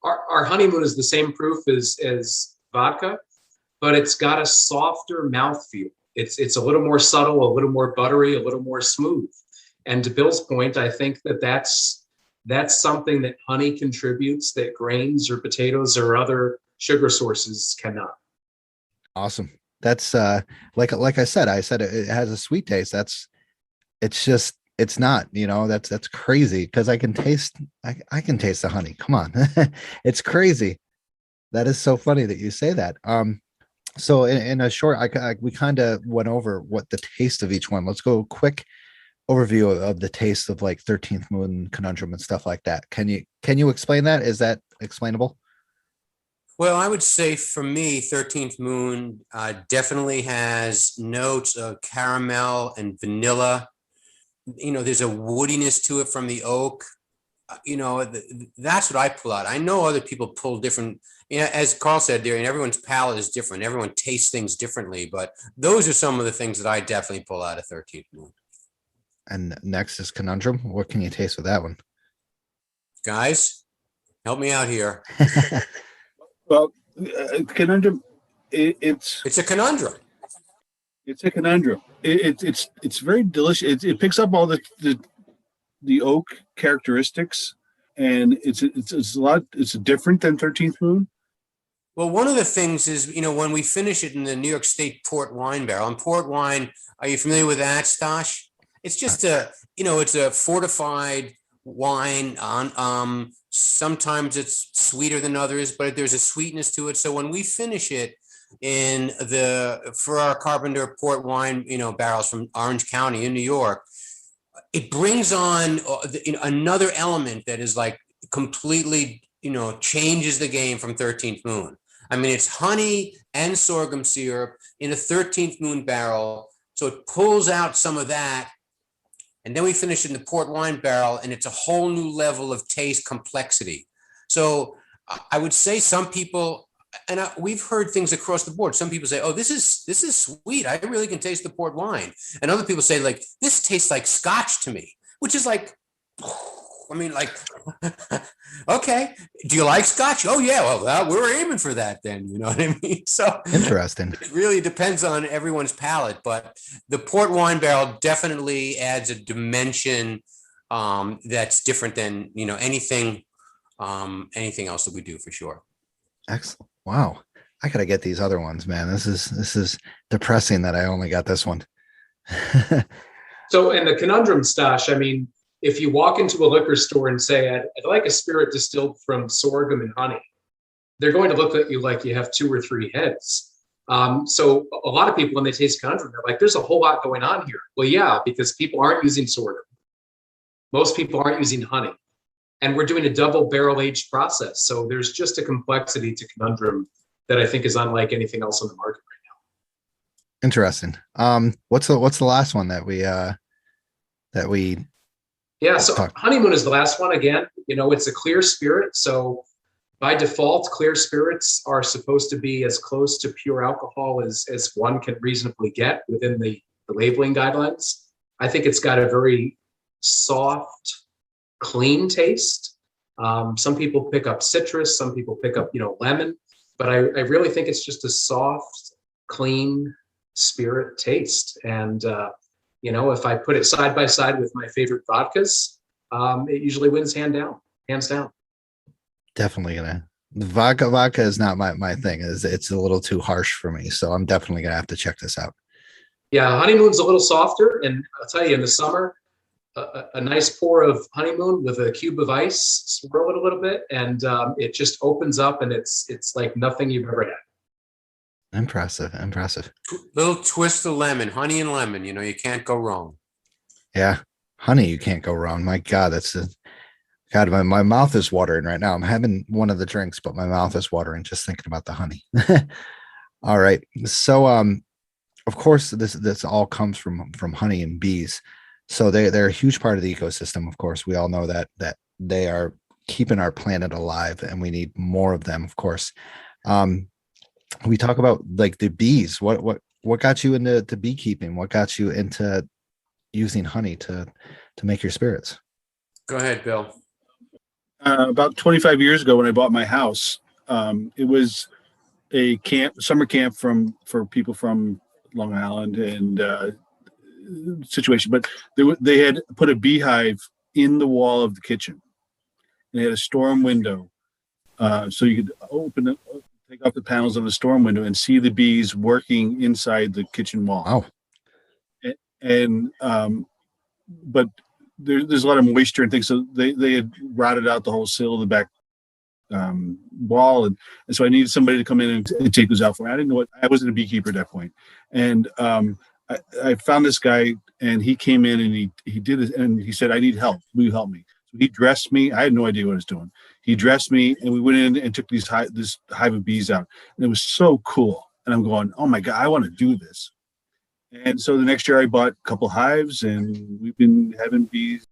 Our honeymoon is the same proof as vodka, but it's got a softer mouthfeel. It's a little more subtle, a little more buttery, a little more smooth. And to Bill's point, I think that's that's something that honey contributes that grains or potatoes or other sugar sources cannot. Awesome. That's like I said it has a sweet taste. It's not, that's crazy because I can taste the honey. Come on. It's crazy. That is so funny that you say that. So in a short, we kind of went over what the taste of each one. Let's go quick overview of the taste of like 13th Moon, Conundrum, and stuff like that. Can you explain that? Is that explainable? Well, I would say for me, 13th Moon definitely has notes of caramel and vanilla. There's a woodiness to it from the oak. That's what I pull out. I know other people pull different, as Carl said there, and everyone's palate is different. Everyone tastes things differently, but those are some of the things that I definitely pull out of 13th Moon. And next is Conundrum. What can you taste with that one? Guys, help me out here. Well, Conundrum, it's a conundrum. It's a conundrum. It's very delicious. It picks up all the oak characteristics, and it's a lot. It's different than 13th Moon. Well, one of the things is, when we finish it in the New York State port wine barrel, and port wine, are you familiar with that, Stash? It's just it's a fortified wine on, sometimes it's sweeter than others, but there's a sweetness to it. So when we finish it for our Carpenter port wine, barrels from Orange County in New York, it brings on another element that is like completely, changes the game from 13th Moon. I mean, it's honey and sorghum syrup in a 13th Moon barrel. So it pulls out some of that. And then we finish it in the port wine barrel, and it's a whole new level of taste complexity. So I would say some people, and we've heard things across the board. Some people say, "Oh, this is sweet. I really can taste the port wine," and other people say, "Like this tastes like Scotch to me," which is like, I mean, like, okay, do you like Scotch? Oh yeah, well, we're aiming for that then. You know what I mean? So Interesting. It really depends on everyone's palate, but the port wine barrel definitely adds a dimension that's different than anything else that we do for sure. Excellent. Wow. I gotta get these other ones, man. This is depressing that I only got this one. So in the Conundrum, Stash, I mean, if you walk into a liquor store and say, I'd like a spirit distilled from sorghum and honey, they're going to look at you like you have 2 or 3 heads. So a lot of people, when they taste Conundrum, they're like, there's a whole lot going on here. Well, yeah, because people aren't using sorghum. Most people aren't using honey. And we're doing a double barrel aged process. So there's just a complexity to Conundrum that I think is unlike anything else on the market right now. Interesting. What's the last one that we Yeah, so Honeymoon is the last one. Again, it's a clear spirit. So by default, clear spirits are supposed to be as close to pure alcohol as one can reasonably get within the labeling guidelines. I think it's got a very soft, clean taste. Some people pick up citrus, some people pick up, lemon, but I really think it's just a soft, clean spirit taste. And, if I put it side by side with my favorite vodkas, it usually wins hands down. definitely gonna vodka is not my thing. It's a little too harsh for me, so I'm definitely gonna have to check this out. Yeah, Honeymoon's a little softer, and I'll tell you, in the summer, a nice pour of Honeymoon with a cube of ice, swirl it a little bit, and it just opens up, and it's like nothing you've ever had. Impressive. Little twist of lemon, honey and lemon. You can't go wrong. Yeah, honey, you can't go wrong. My God, God, my mouth is watering right now. I'm having one of the drinks, but my mouth is watering just thinking about the honey. All right, so of course, this all comes from honey and bees. So they're a huge part of the ecosystem. Of course, we all know that they are keeping our planet alive, and we need more of them. Of course, we talk about like the bees. What got you into beekeeping? What got you into using honey to make your spirits? Go ahead, Bill. About 25 years ago, when I bought my house, it was a summer camp for people from Long Island and situation, but they had put a beehive in the wall of the kitchen, and it had a storm window. So you could take off the panels of the storm window and see the bees working inside the kitchen wall. Wow. And but there's a lot of moisture and things, so they had rotted out the whole sill of the back wall, and so I needed somebody to come in and take those out for me. I didn't know what, I wasn't a beekeeper at that point, and I found this guy, and he came in and he did it, and he said, "I need help. Will you help me?" So he dressed me. I had no idea what I was doing. He dressed me, and we went in and took this hive of bees out, and it was so cool. And I'm going, "Oh my God, I want to do this." And so the next year I bought a couple hives, and we've been having bees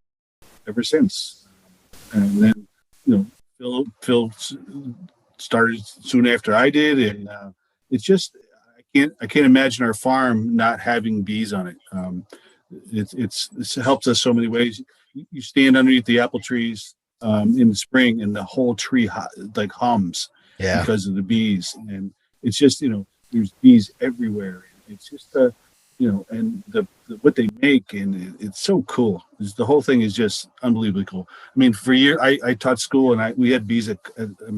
ever since. And then, Phil started soon after I did, and it's just I can't imagine our farm not having bees on it. It helps us so many ways. You stand underneath the apple trees in the spring, and the whole tree hums because of the bees, and it's just there's bees everywhere. It's just and the what they make, and it's so cool. The whole thing is just unbelievably cool. I mean, for a year I taught school, and we had bees at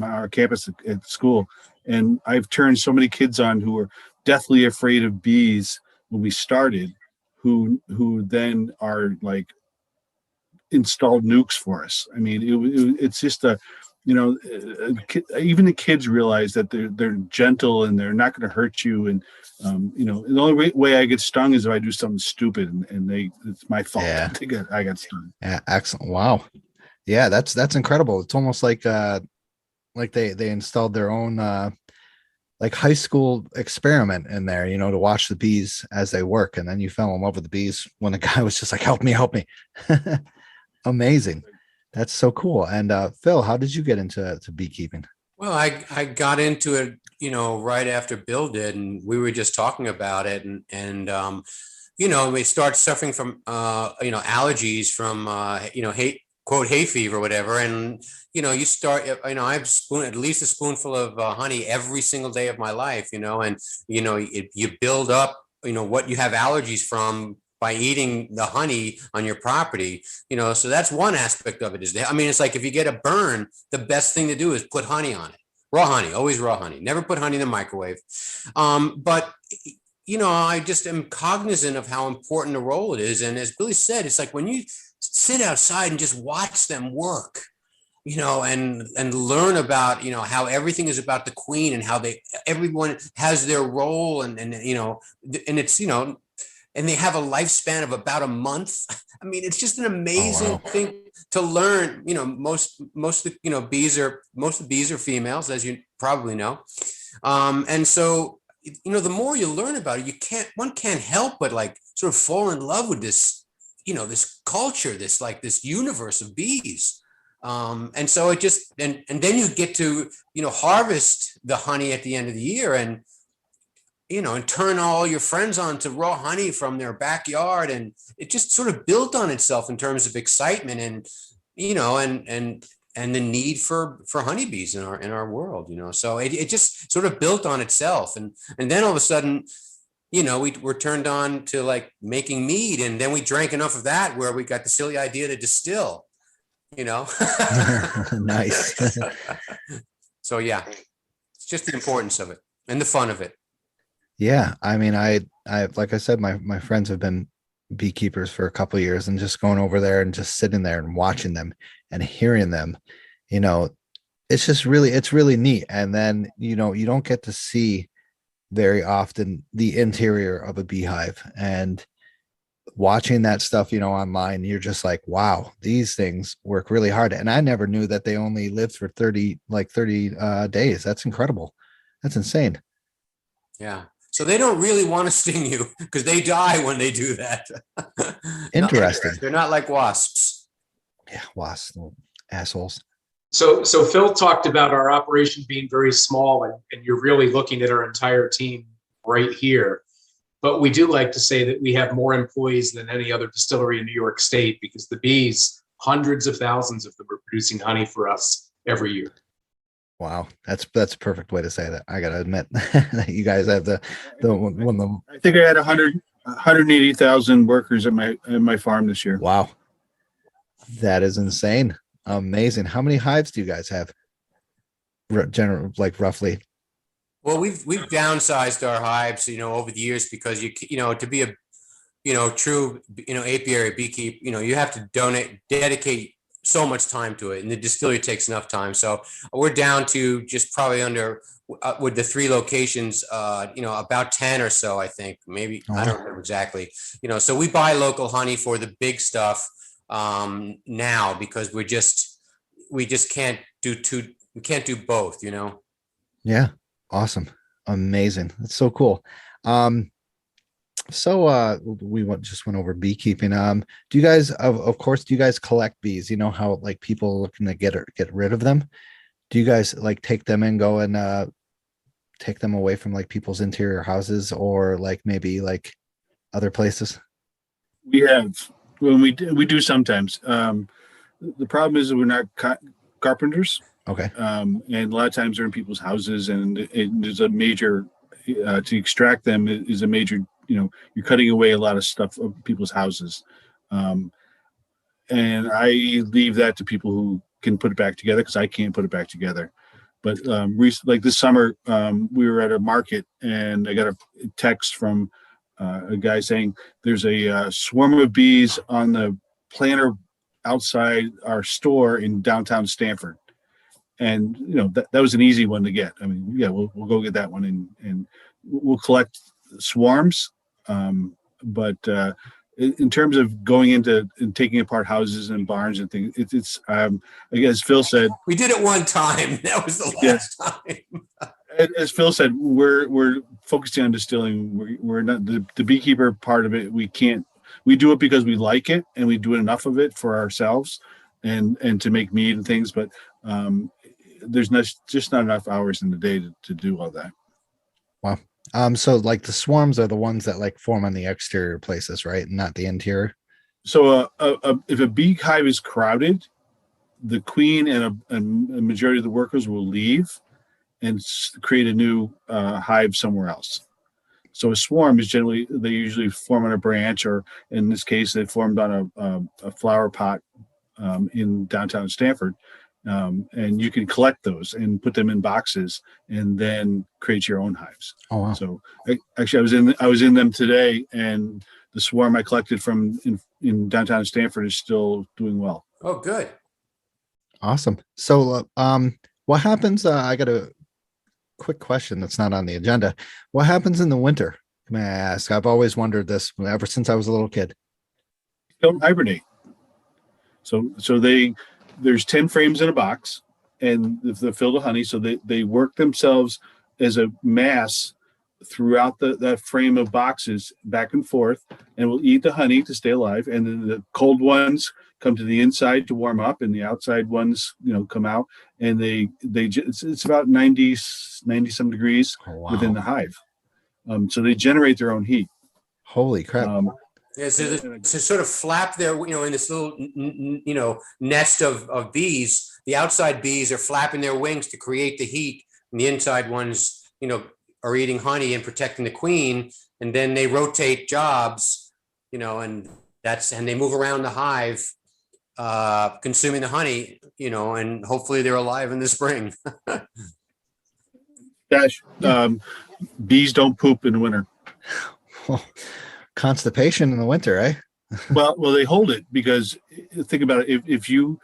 our campus at school, and I've turned so many kids on who were deathly afraid of bees when we started, who then are like installed nukes for us. I mean, it's just even the kids realize that they're gentle and they're not going to hurt you. And the only way I get stung is if I do something stupid, and it's my fault. Yeah. I got stung. Yeah, excellent. Wow. Yeah, that's incredible. It's almost like they installed their own like high school experiment in there, to watch the bees as they work, and then you fell in love with the bees when the guy was just like, help me. Amazing. That's so cool. And Phil, how did you get into beekeeping? Well, I got into it, right after Bill did, and we were just talking about it, and we start suffering from allergies from quote hay fever or whatever, and you start, I've at least a spoonful of honey every single day of my life, and you build up what you have allergies from by eating the honey on your property, so that's one aspect of it. It's like if you get a burn, the best thing to do is put honey on it. Raw honey, always raw honey. Never put honey in the microwave. But I just am cognizant of how important a role it is. And as Billy said, it's like when you sit outside and just watch them work, and learn about, how everything is about the queen and how everyone has their role, and it's, and they have a lifespan of about a month. I mean, it's just an amazing thing to learn. Most of the bees are females, as you probably know. And so, the more you learn about it, one can't help but like sort of fall in love with this, this culture, this universe of bees. And so it just, and then you get to, harvest the honey at the end of the year, and turn all your friends on to raw honey from their backyard. And it just sort of built on itself in terms of excitement and, and the need for honeybees in our world, so it just sort of built on itself. And then all of a sudden, we were turned on to like making mead, and then we drank enough of that where we got the silly idea to distill, Nice. So yeah, it's just the importance of it and the fun of it. Yeah. I mean, I like I said, my friends have been beekeepers for a couple of years, and just going over there and just sitting there and watching them and hearing them, it's really neat. And then, you don't get to see very often the interior of a beehive, and watching that stuff, online, you're just like, wow, these things work really hard. And I never knew that they only lived for 30 days. That's incredible. That's insane. Yeah. So they don't really want to sting you because they die when they do that. Interesting. They're not like wasps. Yeah, wasps, little assholes. So Phil talked about our operation being very small, and you're really looking at our entire team right here. But we do like to say that we have more employees than any other distillery in New York State, because the bees, hundreds of thousands of them, are producing honey for us every year. Wow, that's a perfect way to say that. I gotta admit that you guys have the one of them. I think I had 180,000 workers at my farm this year. Wow, that is insane. Amazing. How many hives do you guys have? General, like roughly. Well, we've downsized our hives, over the years because to be a true apiary beekeeper, you have to dedicate so much time to it, and the distillery takes enough time. So we're down to just probably under with the 3 locations, about 10 or so, I think, maybe. I don't remember exactly. So we buy local honey for the big stuff now, because we just can't we can't do both. Yeah. Awesome. Amazing. That's so cool. We just went over beekeeping. Do you guys, of course, do you guys collect bees? You know how like people looking to get rid of them? Do you guys like take them and go and take them away from like people's interior houses, or like maybe like other places? We have, when we do sometimes. The problem is that we're not carpenters. Okay. And a lot of times they're in people's houses, and there's a major to extract them is a major. You're cutting away a lot of stuff of people's houses, and I leave that to people who can put it back together, because I can't put it back together. But like this summer, we were at a market, and I got a text from a guy saying there's a swarm of bees on the planter outside our store in downtown Stamford. And that was an easy one to get. I mean, yeah, we'll go get that one, and we'll collect swarms. But in terms of going into and taking apart houses and barns and things, it's again, as Phil said, we did it one time. That was the last time. As Phil said, we're focusing on distilling. We're not the beekeeper part of it. We can't. We do it because we like it, and we do enough of it for ourselves, and to make mead and things. But there's just not enough hours in the day to do all that. Wow. So like the swarms are the ones that like form on the exterior places, right? Not the interior. So if a beehive is crowded, the queen and a majority of the workers will leave and create a new hive somewhere else. So a swarm is they usually form on a branch, or in this case, they formed on a flower pot in downtown Stamford. And you can collect those and put them in boxes, and then create your own hives. Oh wow! So actually, I was in them today, and the swarm I collected from in downtown Stamford is still doing well. Oh, good. Awesome. So, what happens? I got a quick question that's not on the agenda. What happens in the winter? May I ask? I've always wondered this ever since I was a little kid. Don't hibernate. So there's 10 frames in a box, and they're filled with honey. So they work themselves as a mass throughout that frame of boxes back and forth, and will eat the honey to stay alive. And then the cold ones come to the inside to warm up, and the outside ones, come out, and it's about 90 some degrees within the hive. So they generate their own heat. Holy crap. Yeah, so to sort of flap their, in this little, nest of bees, the outside bees are flapping their wings to create the heat, and the inside ones, are eating honey and protecting the queen, and then they rotate jobs, and they move around the hive, consuming the honey, and hopefully they're alive in the spring. Gosh, bees don't poop in the winter. Constipation in the winter, eh? well, they hold it, because think about it. If you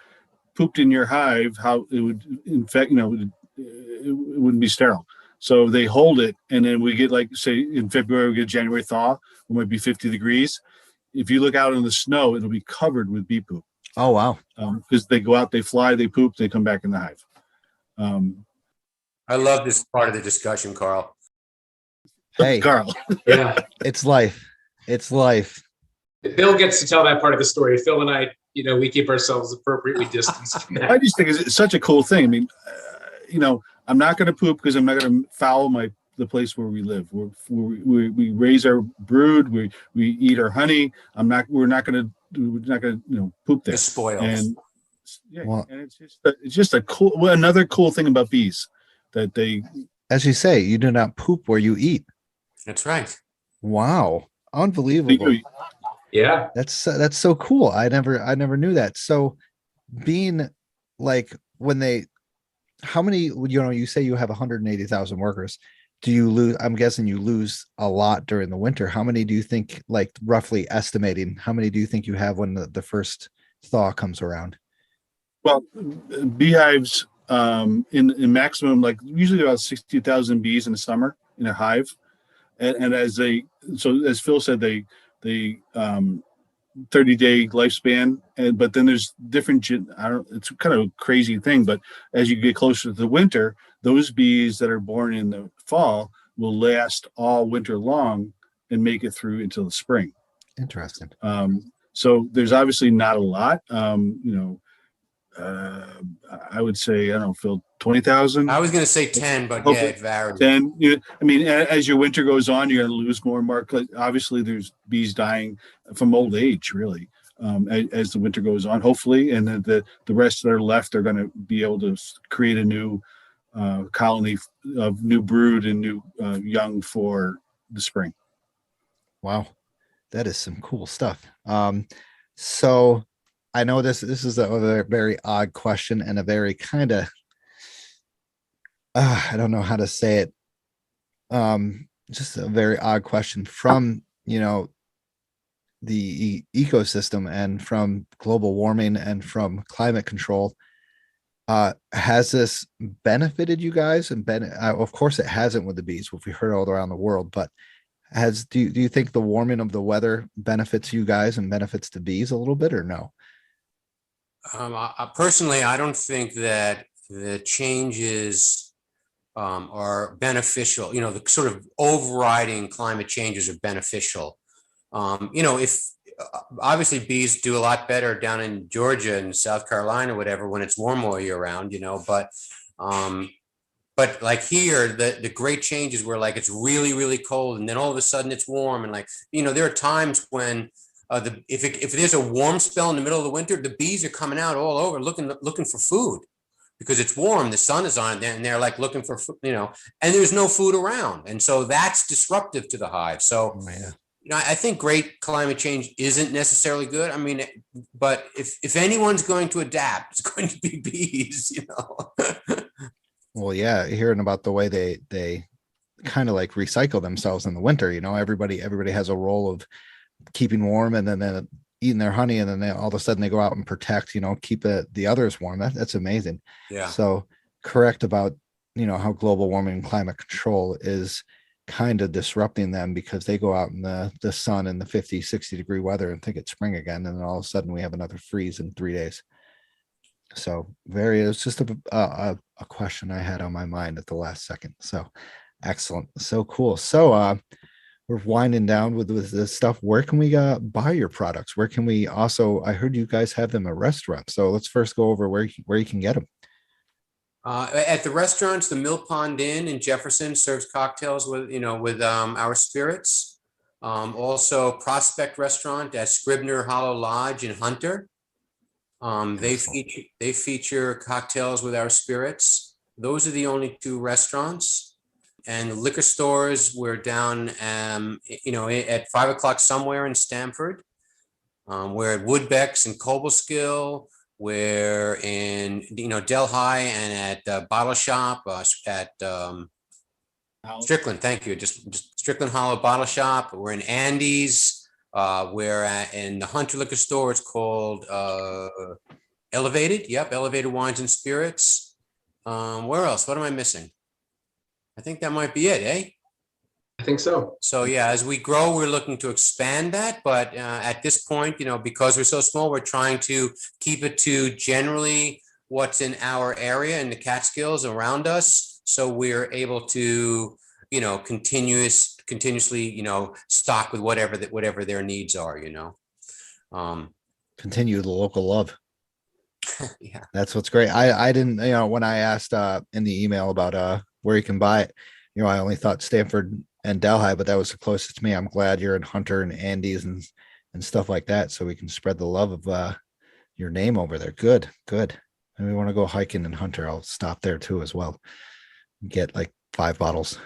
pooped in your hive, how it would infect, it wouldn't be sterile. So they hold it, and then we get, like, say in February, we get a January thaw, it might be 50 degrees. If you look out in the snow, it'll be covered with bee poop. Oh, wow. Because they go out, they fly, they poop, they come back in the hive. I love this part of the discussion, Carl. Hey, Carl. Yeah. It's life. It's life. Bill gets to tell that part of the story. Phil and I, we keep ourselves appropriately distanced from that. I just think it's such a cool thing. I mean, I'm not going to poop because I'm not going to foul the place where we live. We raise our brood. We eat our honey. We're not going to poop there. It's spoiled. And yeah, well, and it's just another cool thing about bees that they, as you say, you do not poop where you eat. That's right. Wow, unbelievable. Yeah, that's so cool. I never knew that. So being like when they, how many, you say you have 180,000 workers. Do you lose? I'm guessing you lose a lot during the winter. How many do you think, like roughly estimating, how many do you think you have when the first thaw comes around? Well, beehives in maximum, like usually about 60,000 bees in the summer in a hive. And as Phil said, they 30-day lifespan, but then there's different, it's kind of a crazy thing, but as you get closer to the winter, those bees that are born in the fall will last all winter long and make it through until the spring. Interesting. So there's obviously not a lot. I would say, I don't know, Phil, 20,000. I was going to say 10, but yeah, it varies. 10. I mean, as your winter goes on, you're going to lose more and more. Obviously, there's bees dying from old age, really, as the winter goes on, hopefully. And then the rest that are left are going to be able to create a new colony of new brood and new young for the spring. Wow. That is some cool stuff. So I know this is a very odd question and a very kind of, I don't know how to say it. Just a very odd question from, the ecosystem and from global warming and from climate control. Has this benefited you guys? And of course it hasn't with the bees, which we heard all around the world, but do you think the warming of the weather benefits you guys and benefits the bees a little bit, or no? Personally, I don't think that the changes are beneficial. The sort of overriding climate changes are beneficial. If obviously bees do a lot better down in Georgia and South Carolina, whatever, when it's warm all year round, but like here, the great changes where like it's really, really cold and then all of a sudden it's warm. And there are times when if there's a warm spell in the middle of the winter, the bees are coming out all over looking for food because it's warm. The sun is on it and they're like looking for, and there's no food around. And so that's disruptive to the hive. So, I think great climate change isn't necessarily good. I mean, but if anyone's going to adapt, it's going to be bees, Well, yeah, hearing about the way they kind of like recycle themselves in the winter, everybody has a role of keeping warm and then eating their honey, and then they all of a sudden they go out and protect, keep the others warm. That's amazing. Yeah. So correct about, how global warming and climate control is kind of disrupting them because they go out in the sun in the 50, 60 degree weather and think it's spring again. And then all of a sudden we have another freeze in 3 days. So it's just a question I had on my mind at the last second. So excellent. So cool. So we're winding down with this stuff. Where can we buy your products? Where can we also, I heard you guys have them at restaurants. So let's first go over where you can get them. At the restaurants, the Mill Pond Inn in Jefferson serves cocktails with our spirits. Also Prospect Restaurant at Scribner Hollow Lodge in Hunter. They feature cocktails with our spirits. Those are the only two restaurants. And the liquor stores, we're down, at 5 o'clock somewhere in Stamford. We're at Woodbeck's and Cobleskill. We're in, Delhi and at Bottle Shop at Strickland. Thank you. Just Strickland Hollow Bottle Shop. We're in Andy's. We're in the Hunter Liquor Store. It's called Elevated. Yep, Elevated Wines and Spirits. Where else? What am I missing? I think that might be it, eh? I think so. So yeah, as we grow, we're looking to expand that. But at this point, because we're so small, we're trying to keep it to generally what's in our area and the Catskills around us. So we're able to, continuously, stock with whatever their needs are, Continue the local love. Yeah. That's what's great. I didn't, when I asked in the email about where you can buy it, I only thought Stanford and Delhi, but that was the closest to me. I'm glad you're in Hunter and Andy's and stuff like that, so we can spread the love of your name over there. Good. And we want to go hiking in Hunter. I'll stop there too as well. Get like 5 bottles.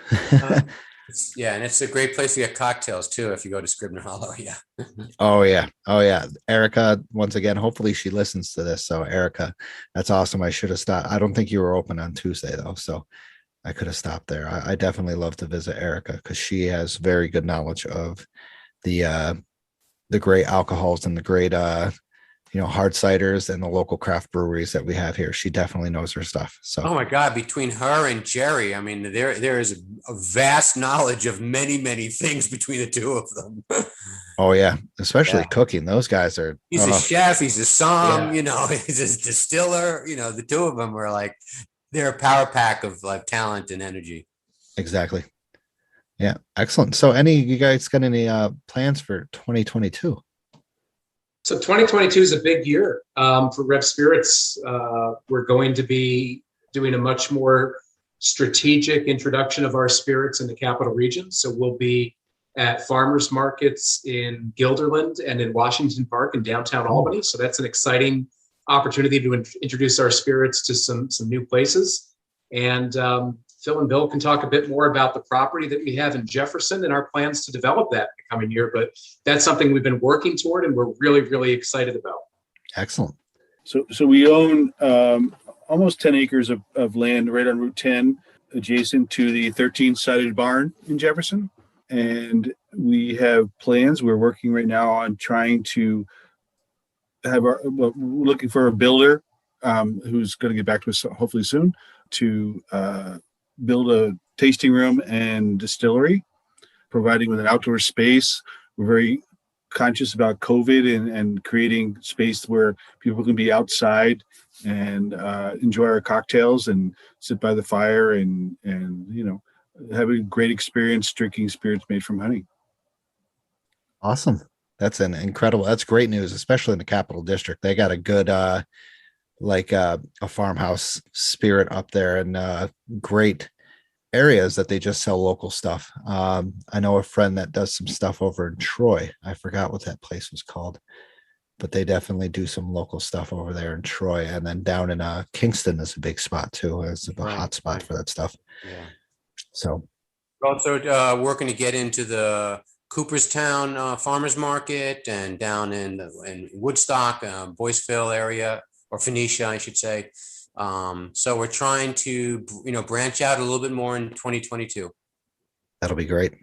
Yeah, and it's a great place to get cocktails too if you go to Scribner Hollow. Yeah. Oh yeah. Oh yeah. Erica, once again, hopefully she listens to this. So Erica, that's awesome. I should have stopped. I don't think you were open on Tuesday though. So I could have stopped there. I definitely love to visit Erica because she has very good knowledge of the great alcohols and the great hard ciders and the local craft breweries that we have here. She definitely knows her stuff. So Oh my God, between her and Jerry, I mean, there is a vast knowledge of many things between the two of them. oh yeah, especially Yeah. cooking. Those guys are He's a chef, he's a som, Yeah. he's a distiller. The two of them are like they're a power pack of like talent and energy. exactly. Yeah, excellent. So you guys got any plans for 2022? So 2022 is a big year for RevSpirits. We're going to be doing a much more strategic introduction of our spirits in the capital region. So we'll be at farmers markets in Guilderland and in Washington Park in downtown Albany. So that's an exciting opportunity to introduce our spirits to some new places. And Phil and Bill can talk a bit more about the property that we have in Jefferson and our plans to develop that in the coming year. But that's something we've been working toward and we're really excited about. Excellent. So we own almost 10 acres of land right on Route 10, adjacent to the 13-sided barn in Jefferson. And we have plans. We're working right now on trying to we're looking for a builder who's going to get back to us hopefully soon to build a tasting room and distillery, providing with an outdoor space. We're very conscious about COVID and creating space where people can be outside and enjoy our cocktails and sit by the fire and have a great experience drinking spirits made from honey. Awesome. That's that's great news, especially in the Capital District. They got a good a farmhouse spirit up there and great areas that they just sell local stuff. I know a friend that does some stuff over in Troy. I forgot what that place was called, but they definitely do some local stuff over there in Troy. And then down in Kingston is a big spot too. It's a hot spot for that stuff. Yeah. So We're also working to get into the Cooperstown farmers market and down in Woodstock, Boyceville area, or Phoenicia, I should say. So we're trying to, branch out a little bit more in 2022. that'll be great.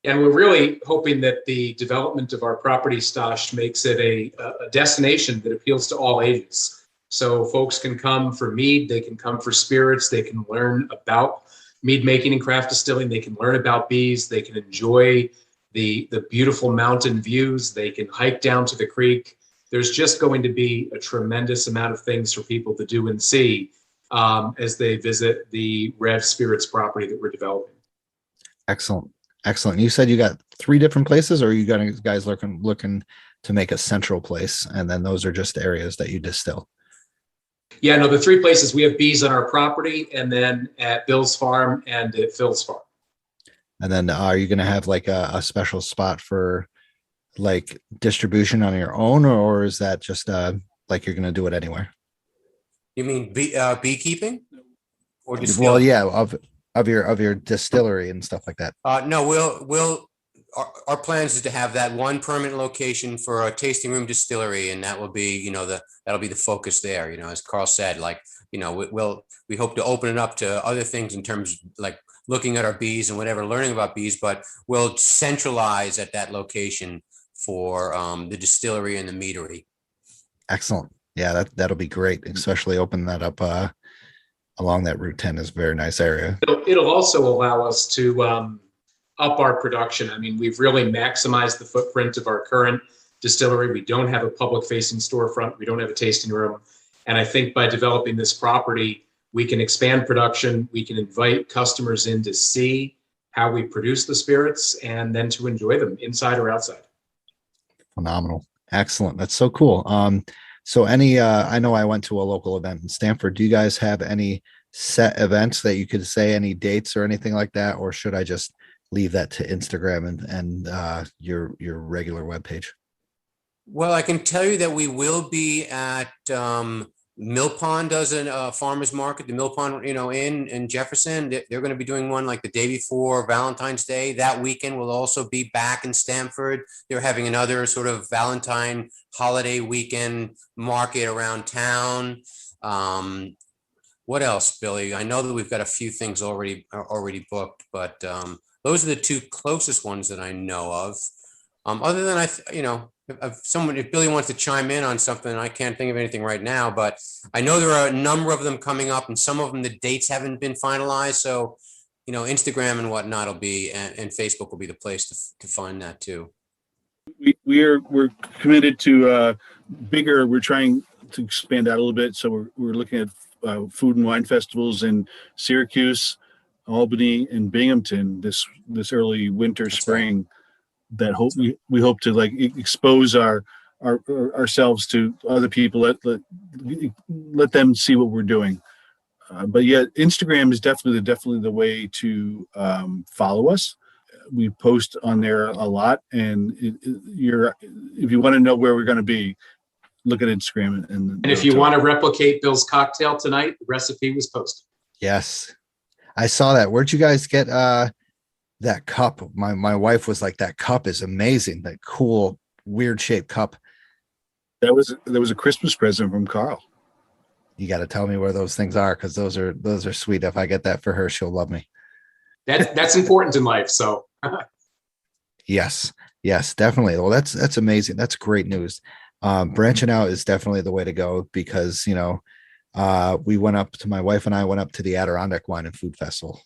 And we're really hoping that the development of our property, Stosh, makes it a destination that appeals to all ages. So folks can come for mead, they can come for spirits, they can learn about mead making and craft distilling, they can learn about bees, they can enjoy the beautiful mountain views, they can hike down to the creek. There's just going to be a tremendous amount of things for people to do and see as they visit the RevSpirits property that we're developing. Excellent. You said you got 3 different places, or you guys looking to make a central place, and then those are just areas that you distill? Yeah, no, the 3 places we have bees on our property, and then at Bill's farm and at Phil's farm. And then are you going to have like a special spot for like distribution on your own, or is that just like you're going to do it anywhere? You mean beekeeping or Well, yeah, of your distillery and stuff like that. No, our plans is to have that one permanent location for a tasting room distillery, and that will be, that'll be the focus there. As Carl said, like, we hope to open it up to other things in terms of like looking at our bees and whatever, learning about bees, but we'll centralize at that location for the distillery and the meadery. Excellent. Yeah, that'll be great, especially open that up along that Route 10 is a very nice area. It'll also allow us to up our production. I mean, we've really maximized the footprint of our current distillery. We don't have a public facing storefront. We don't have a tasting room. And I think by developing this property, we can expand production. We can invite customers in to see how we produce the spirits and then to enjoy them inside or outside. Phenomenal. Excellent. That's so cool. So I know I went to a local event in Stamford. Do you guys have any set events that you could say, any dates or anything like that? Or should I just leave that to Instagram and your regular webpage? Well, I can tell you that we will be at Mill Pond does a farmer's market, the Mill Pond, in Jefferson. They're going to be doing one like the day before Valentine's Day. That weekend will also be back in Stamford. They're having another sort of Valentine holiday weekend market around town. What else, Billy? I know that we've got a few things already booked, but those are the two closest ones that I know of. Other than if Billy wants to chime in on something, I can't think of anything right now, but I know there are a number of them coming up, and some of them the dates haven't been finalized. So, Instagram and whatnot will be, and Facebook will be the place to find that too. We're committed to bigger. We're trying to expand out a little bit, so we're looking at food and wine festivals in Syracuse, Albany, and Binghamton this early winter, spring. That we hope to like expose ourselves to other people, let them see what we're doing. But yet Instagram is definitely the way to follow us. We post on there a lot, and if you want to know where we're going to be, look at Instagram. And if you want to replicate Bill's cocktail tonight, the recipe was posted. Yes, I saw that. Where'd you guys get that cup? My wife was like, that cup is amazing. That cool, weird shaped cup. There was a Christmas present from Carl. You got to tell me where those things are, because those are sweet. If I get that for her, she'll love me. That's important in life. So yes, definitely. Well, that's amazing. That's great news. Branching out is definitely the way to go, because my wife and I went up to the Adirondack Wine and Food Festival.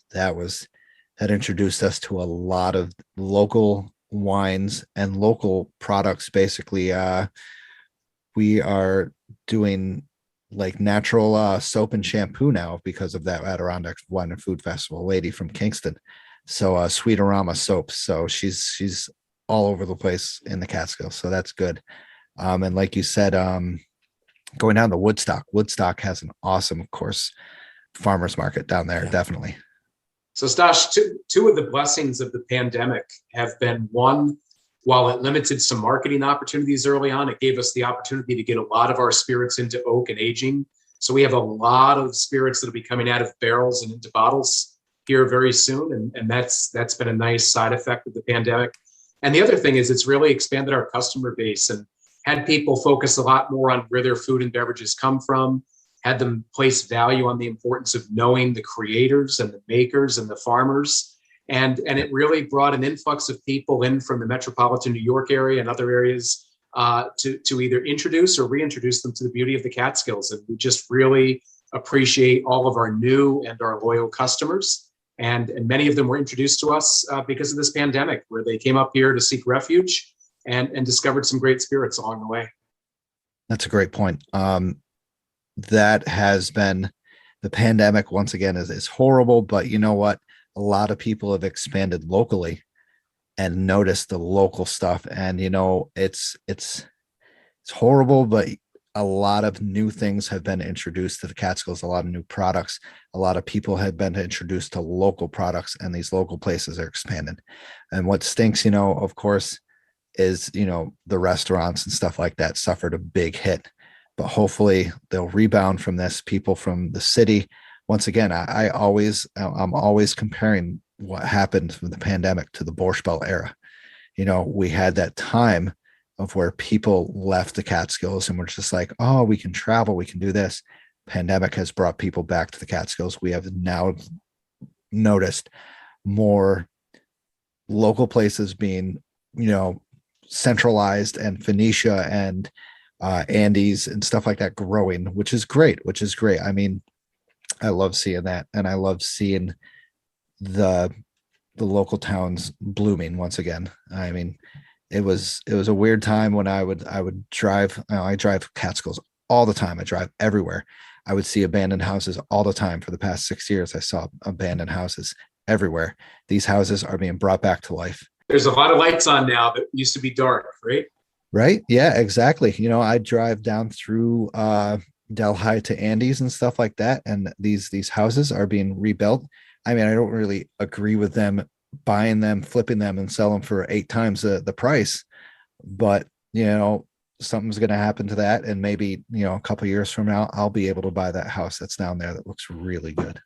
That introduced us to a lot of local wines and local products. Basically, we are doing like natural soap and shampoo now because of that Adirondack Wine and Food Festival. A lady from Kingston, so Sweet Aroma soaps. So she's all over the place in the Catskills. So that's good. And like you said, going down to Woodstock. Woodstock has an awesome, of course, farmers market down there. Yeah. Definitely. So Stash, two of the blessings of the pandemic have been, one, while it limited some marketing opportunities early on, it gave us the opportunity to get a lot of our spirits into oak and aging. So we have a lot of spirits that will be coming out of barrels and into bottles here very soon. And that's been a nice side effect of the pandemic. And the other thing is it's really expanded our customer base and had people focus a lot more on where their food and beverages come from, had them place value on the importance of knowing the creators and the makers and the farmers. And it really brought an influx of people in from the metropolitan New York area and other areas to either introduce or reintroduce them to the beauty of the Catskills. And we just really appreciate all of our new and our loyal customers. And many of them were introduced to us because of this pandemic, where they came up here to seek refuge and discovered some great spirits along the way. That's a great point. That has been, the pandemic once again is horrible, but you know what? A lot of people have expanded locally and noticed the local stuff. And it's horrible, but a lot of new things have been introduced to the Catskills, a lot of new products. A lot of people have been introduced to local products, and these local places are expanding. And what stinks, of course, is, the restaurants and stuff like that suffered a big hit. But hopefully they'll rebound from this. People from the city, once again, I'm always comparing what happened from the pandemic to the Borscht Belt era. We had that time of where people left the Catskills and were just like, oh, we can travel, we can do this. Pandemic has brought people back to the Catskills. We have now noticed more local places being, centralized, and Phoenicia and Andes and stuff like that growing, which is great. I mean, I love seeing that, and I love seeing the local towns blooming once again. I mean, it was a weird time when I would drive. I drive Catskills all the time. I drive everywhere. I would see abandoned houses all the time. For the past 6 years, I saw abandoned houses everywhere. These houses are being brought back to life. There's a lot of lights on now that used to be dark, right? Right. Yeah, exactly. I drive down through Delhi to Andes and stuff like that, and these houses are being rebuilt. I mean, I don't really agree with them buying them, flipping them, and sell them for 8 times the price, but something's going to happen to that. And maybe, a couple years from now, I'll be able to buy that house that's down there that looks really good.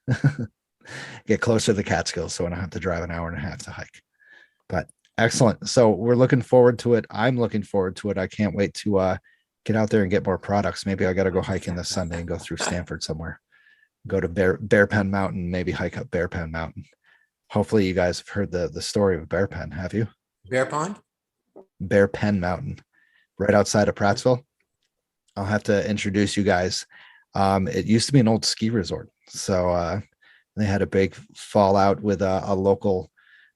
Get closer to the Catskills so I don't have to drive an hour and a half to hike. But excellent. So we're looking forward to it. I'm looking forward to it. I can't wait to get out there and get more products. Maybe I got to go hiking this Sunday and go through Stanford somewhere. Go to Bear Pen Mountain, maybe hike up Bear Pen Mountain. Hopefully you guys have heard the story of Bear Pen. Have you? Bear Pond? Bear Pen Mountain, right outside of Prattsville. I'll have to introduce you guys. It used to be an old ski resort. So they had a big fallout with a local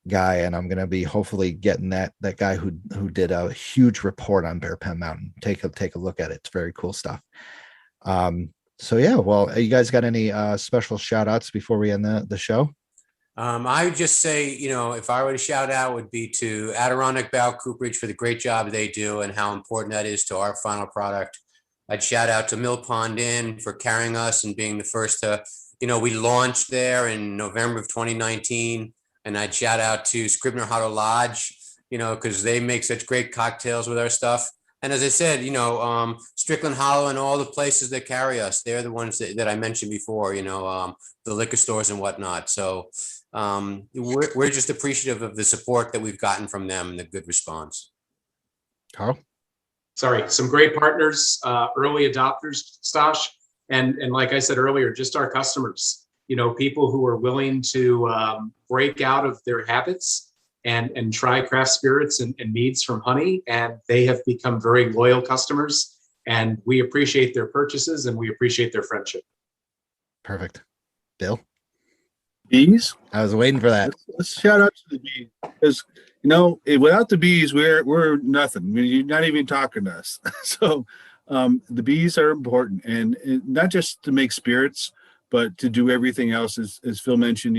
guy, and I'm going to be hopefully getting that guy who did a huge report on Bear Pen Mountain. Take a look at it. It's very cool stuff. So yeah, well, you guys got any special shout outs before we end the show? I would just say, if I were to shout out, would be to Adirondack Bow Cooperage for the great job they do and how important that is to our final product. I'd shout out to Mill Pond Inn for carrying us and being the first to, we launched there in November of 2019. And I'd shout out to Scribner Hollow Lodge, because they make such great cocktails with our stuff. And as I said, Strickland Hollow and all the places that carry us, they're the ones that I mentioned before, the liquor stores and whatnot. So we're just appreciative of the support that we've gotten from them and the good response. Carl? Sorry, some great partners, early adopters, Stash. And like I said earlier, just our customers, people who are willing to break out of their habits and try craft spirits and meads from honey. And they have become very loyal customers, and we appreciate their purchases and we appreciate their friendship. Perfect. Bill? Bees? I was waiting for that. Let's shout out to the bees, because without the bees, we're nothing. I mean, you're not even talking to us. So the bees are important, and not just to make spirits, but to do everything else. As Phil mentioned,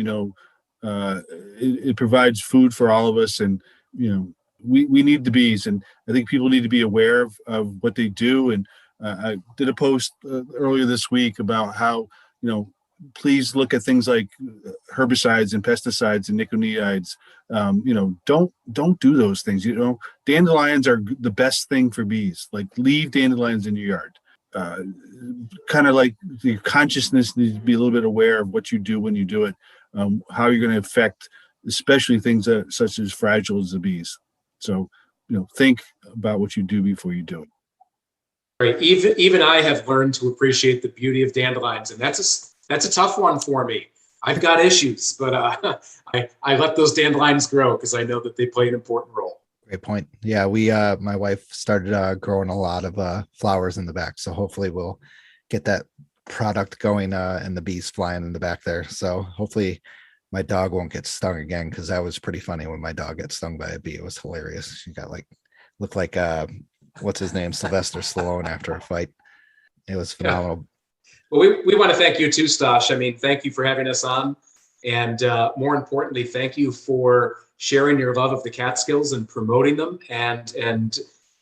it provides food for all of us, and we need the bees, and I think people need to be aware of what they do. And I did a post earlier this week about how please look at things like herbicides and pesticides and neonicotinoids. Don't do those things. Dandelions are the best thing for bees. Like, leave dandelions in your yard. Kind of like your consciousness needs to be a little bit aware of what you do when you do it, how you're going to affect, especially things such as fragile as the bees. So, think about what you do before you do it. Right. Even I have learned to appreciate the beauty of dandelions, and that's a tough one for me. I've got issues, but I let those dandelions grow because I know that they play an important role. Great point. Yeah, my wife started growing a lot of flowers in the back, so hopefully we'll get that product going and the bees flying in the back there. So hopefully my dog won't get stung again, because that was pretty funny when my dog got stung by a bee. It was hilarious. She got looked like what's his name, Sylvester Stallone after a fight. It was phenomenal. Yeah. Well, we want to thank you too, Stash. I mean, thank you for having us on, and more importantly, thank you for sharing your love of the Catskills and promoting them, and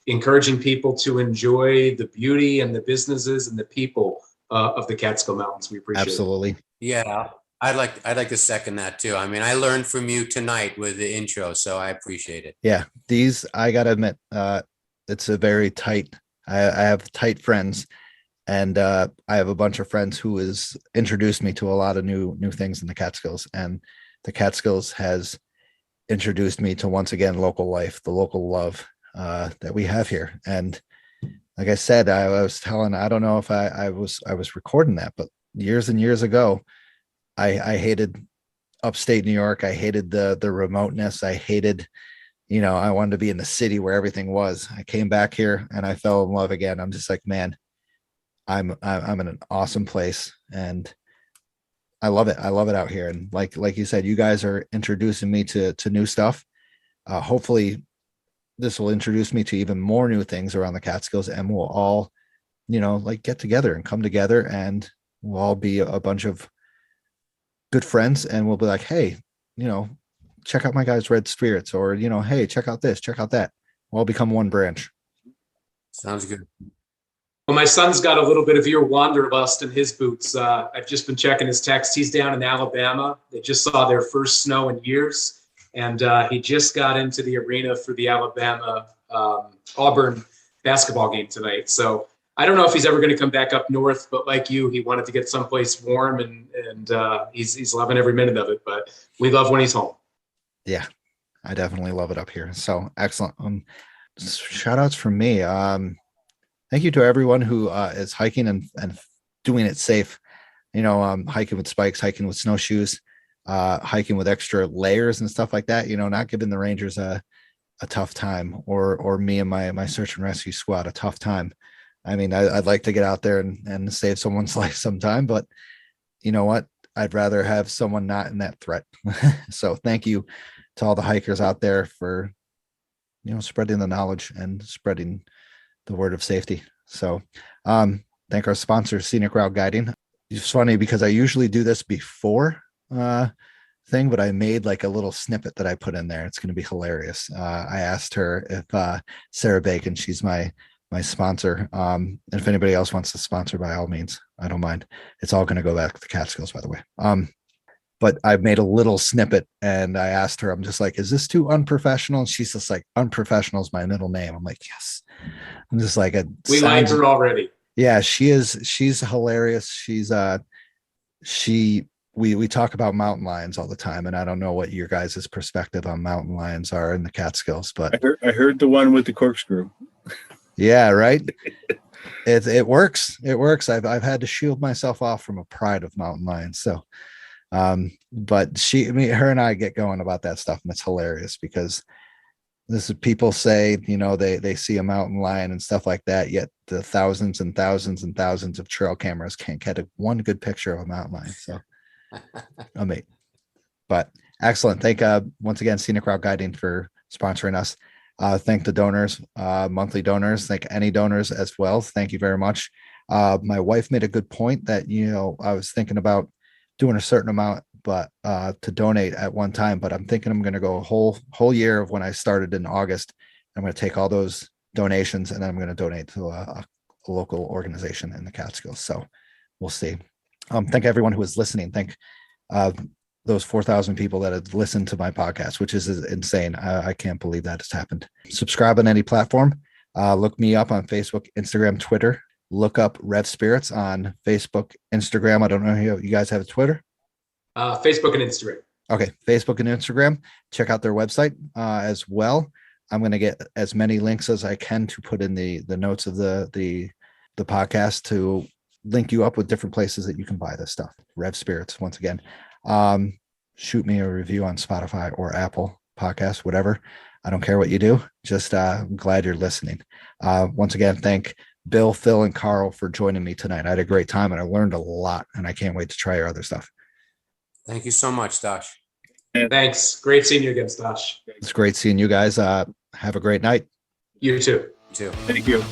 encouraging people to enjoy the beauty and the businesses and the people of the Catskill Mountains. We appreciate Absolutely. it. Yeah, I'd like to second that too. I mean, I learned from you tonight with the intro, so I appreciate it. Yeah, these, I gotta admit, it's a very tight. I have tight friends, and I have a bunch of friends who has introduced me to a lot of new things in the Catskills, and the Catskills has introduced me to, once again, local life, the local love that we have here. And like I said, I was telling, I don't know if I was recording that, but years and years ago, I hated upstate New York. I hated the remoteness. I hated, I wanted to be in the city where everything was. I came back here and I fell in love again. I'm just like, man, I'm in an awesome place, and I love it. I love it out here. And like you said, you guys are introducing me to new stuff. Hopefully this will introduce me to even more new things around the Catskills, and we'll all, get together and come together, and we'll all be a bunch of good friends, and we'll be like, hey, check out my guys, RevSpirits, or, hey, check out this, check out that. We'll all become one branch. Sounds good. Well, my son's got a little bit of your wanderlust in his boots. I've just been checking his text. He's down in Alabama. They just saw their first snow in years, and he just got into the arena for the Alabama Auburn basketball game tonight. So I don't know if he's ever going to come back up north, but like you, he wanted to get someplace warm, and he's loving every minute of it. But we love when he's home. Yeah, I definitely love it up here. So excellent. Shout outs from me. Thank you to everyone who is hiking and doing it safe. Hiking with spikes, hiking with snowshoes, hiking with extra layers and stuff like that. Not giving the Rangers a tough time, or me and my search and rescue squad a tough time. I mean, I'd like to get out there and save someone's life sometime, but you know what? I'd rather have someone not in that threat. So thank you to all the hikers out there for, spreading the knowledge and spreading the word of safety. So thank our sponsor, Scenic Route Guiding. It's funny because I usually do this before thing, but I made like a little snippet that I put in there. It's going to be hilarious. I asked her if Sarah Bacon, she's my sponsor. And if anybody else wants to sponsor, by all means, I don't mind. It's all going to go back to Catskills, by the way. But I made a little snippet and I asked her, I'm just like, is this too unprofessional? And she's just like, unprofessional is my middle name. I'm like, yes. I'm just like, we like her already. Yeah, she is. She's hilarious. We talk about mountain lions all the time, and I don't know what your guys' perspective on mountain lions are in the Catskills, but I heard the one with the corkscrew. Yeah, right. It works. It works. I've had to shield myself off from a pride of mountain lions. So, but her and I get going about that stuff, and it's hilarious because this is people say, they see a mountain lion and stuff like that, yet the thousands and thousands and thousands of trail cameras can't get one good picture of a mountain lion. So, amazing. But excellent. Thank once again Scenic Route Guiding for sponsoring us. Thank the donors, monthly donors. Thank any donors as well. Thank you very much. My wife made a good point that I was thinking about doing a certain amount, but to donate at one time. But I'm thinking I'm going to go a whole year of when I started in August. I'm going to take all those donations and then I'm going to donate to a local organization in the Catskills. So we'll see. Thank everyone who is listening. Thank those 4,000 people that have listened to my podcast, which is insane. I can't believe that has happened. Subscribe on any platform. Look me up on Facebook, Instagram, Twitter. Look up RevSpirits on Facebook, Instagram. I don't know if you guys have a Twitter. Facebook and Instagram. Okay, Facebook and Instagram. Check out their website as well. I'm going to get as many links as I can to put in the notes of the podcast to link you up with different places that you can buy this stuff. RevSpirits, once again. Shoot me a review on Spotify or Apple Podcasts, whatever. I don't care what you do. Just I'm glad you're listening. Once again, thank Bill, Phil, and Carl for joining me tonight. I had a great time and I learned a lot, and I can't wait to try your other stuff. Thank you so much, Stosh. Thanks. Great seeing you again, Stosh. It's great seeing you guys. Have a great night. You too. You too. Thank you.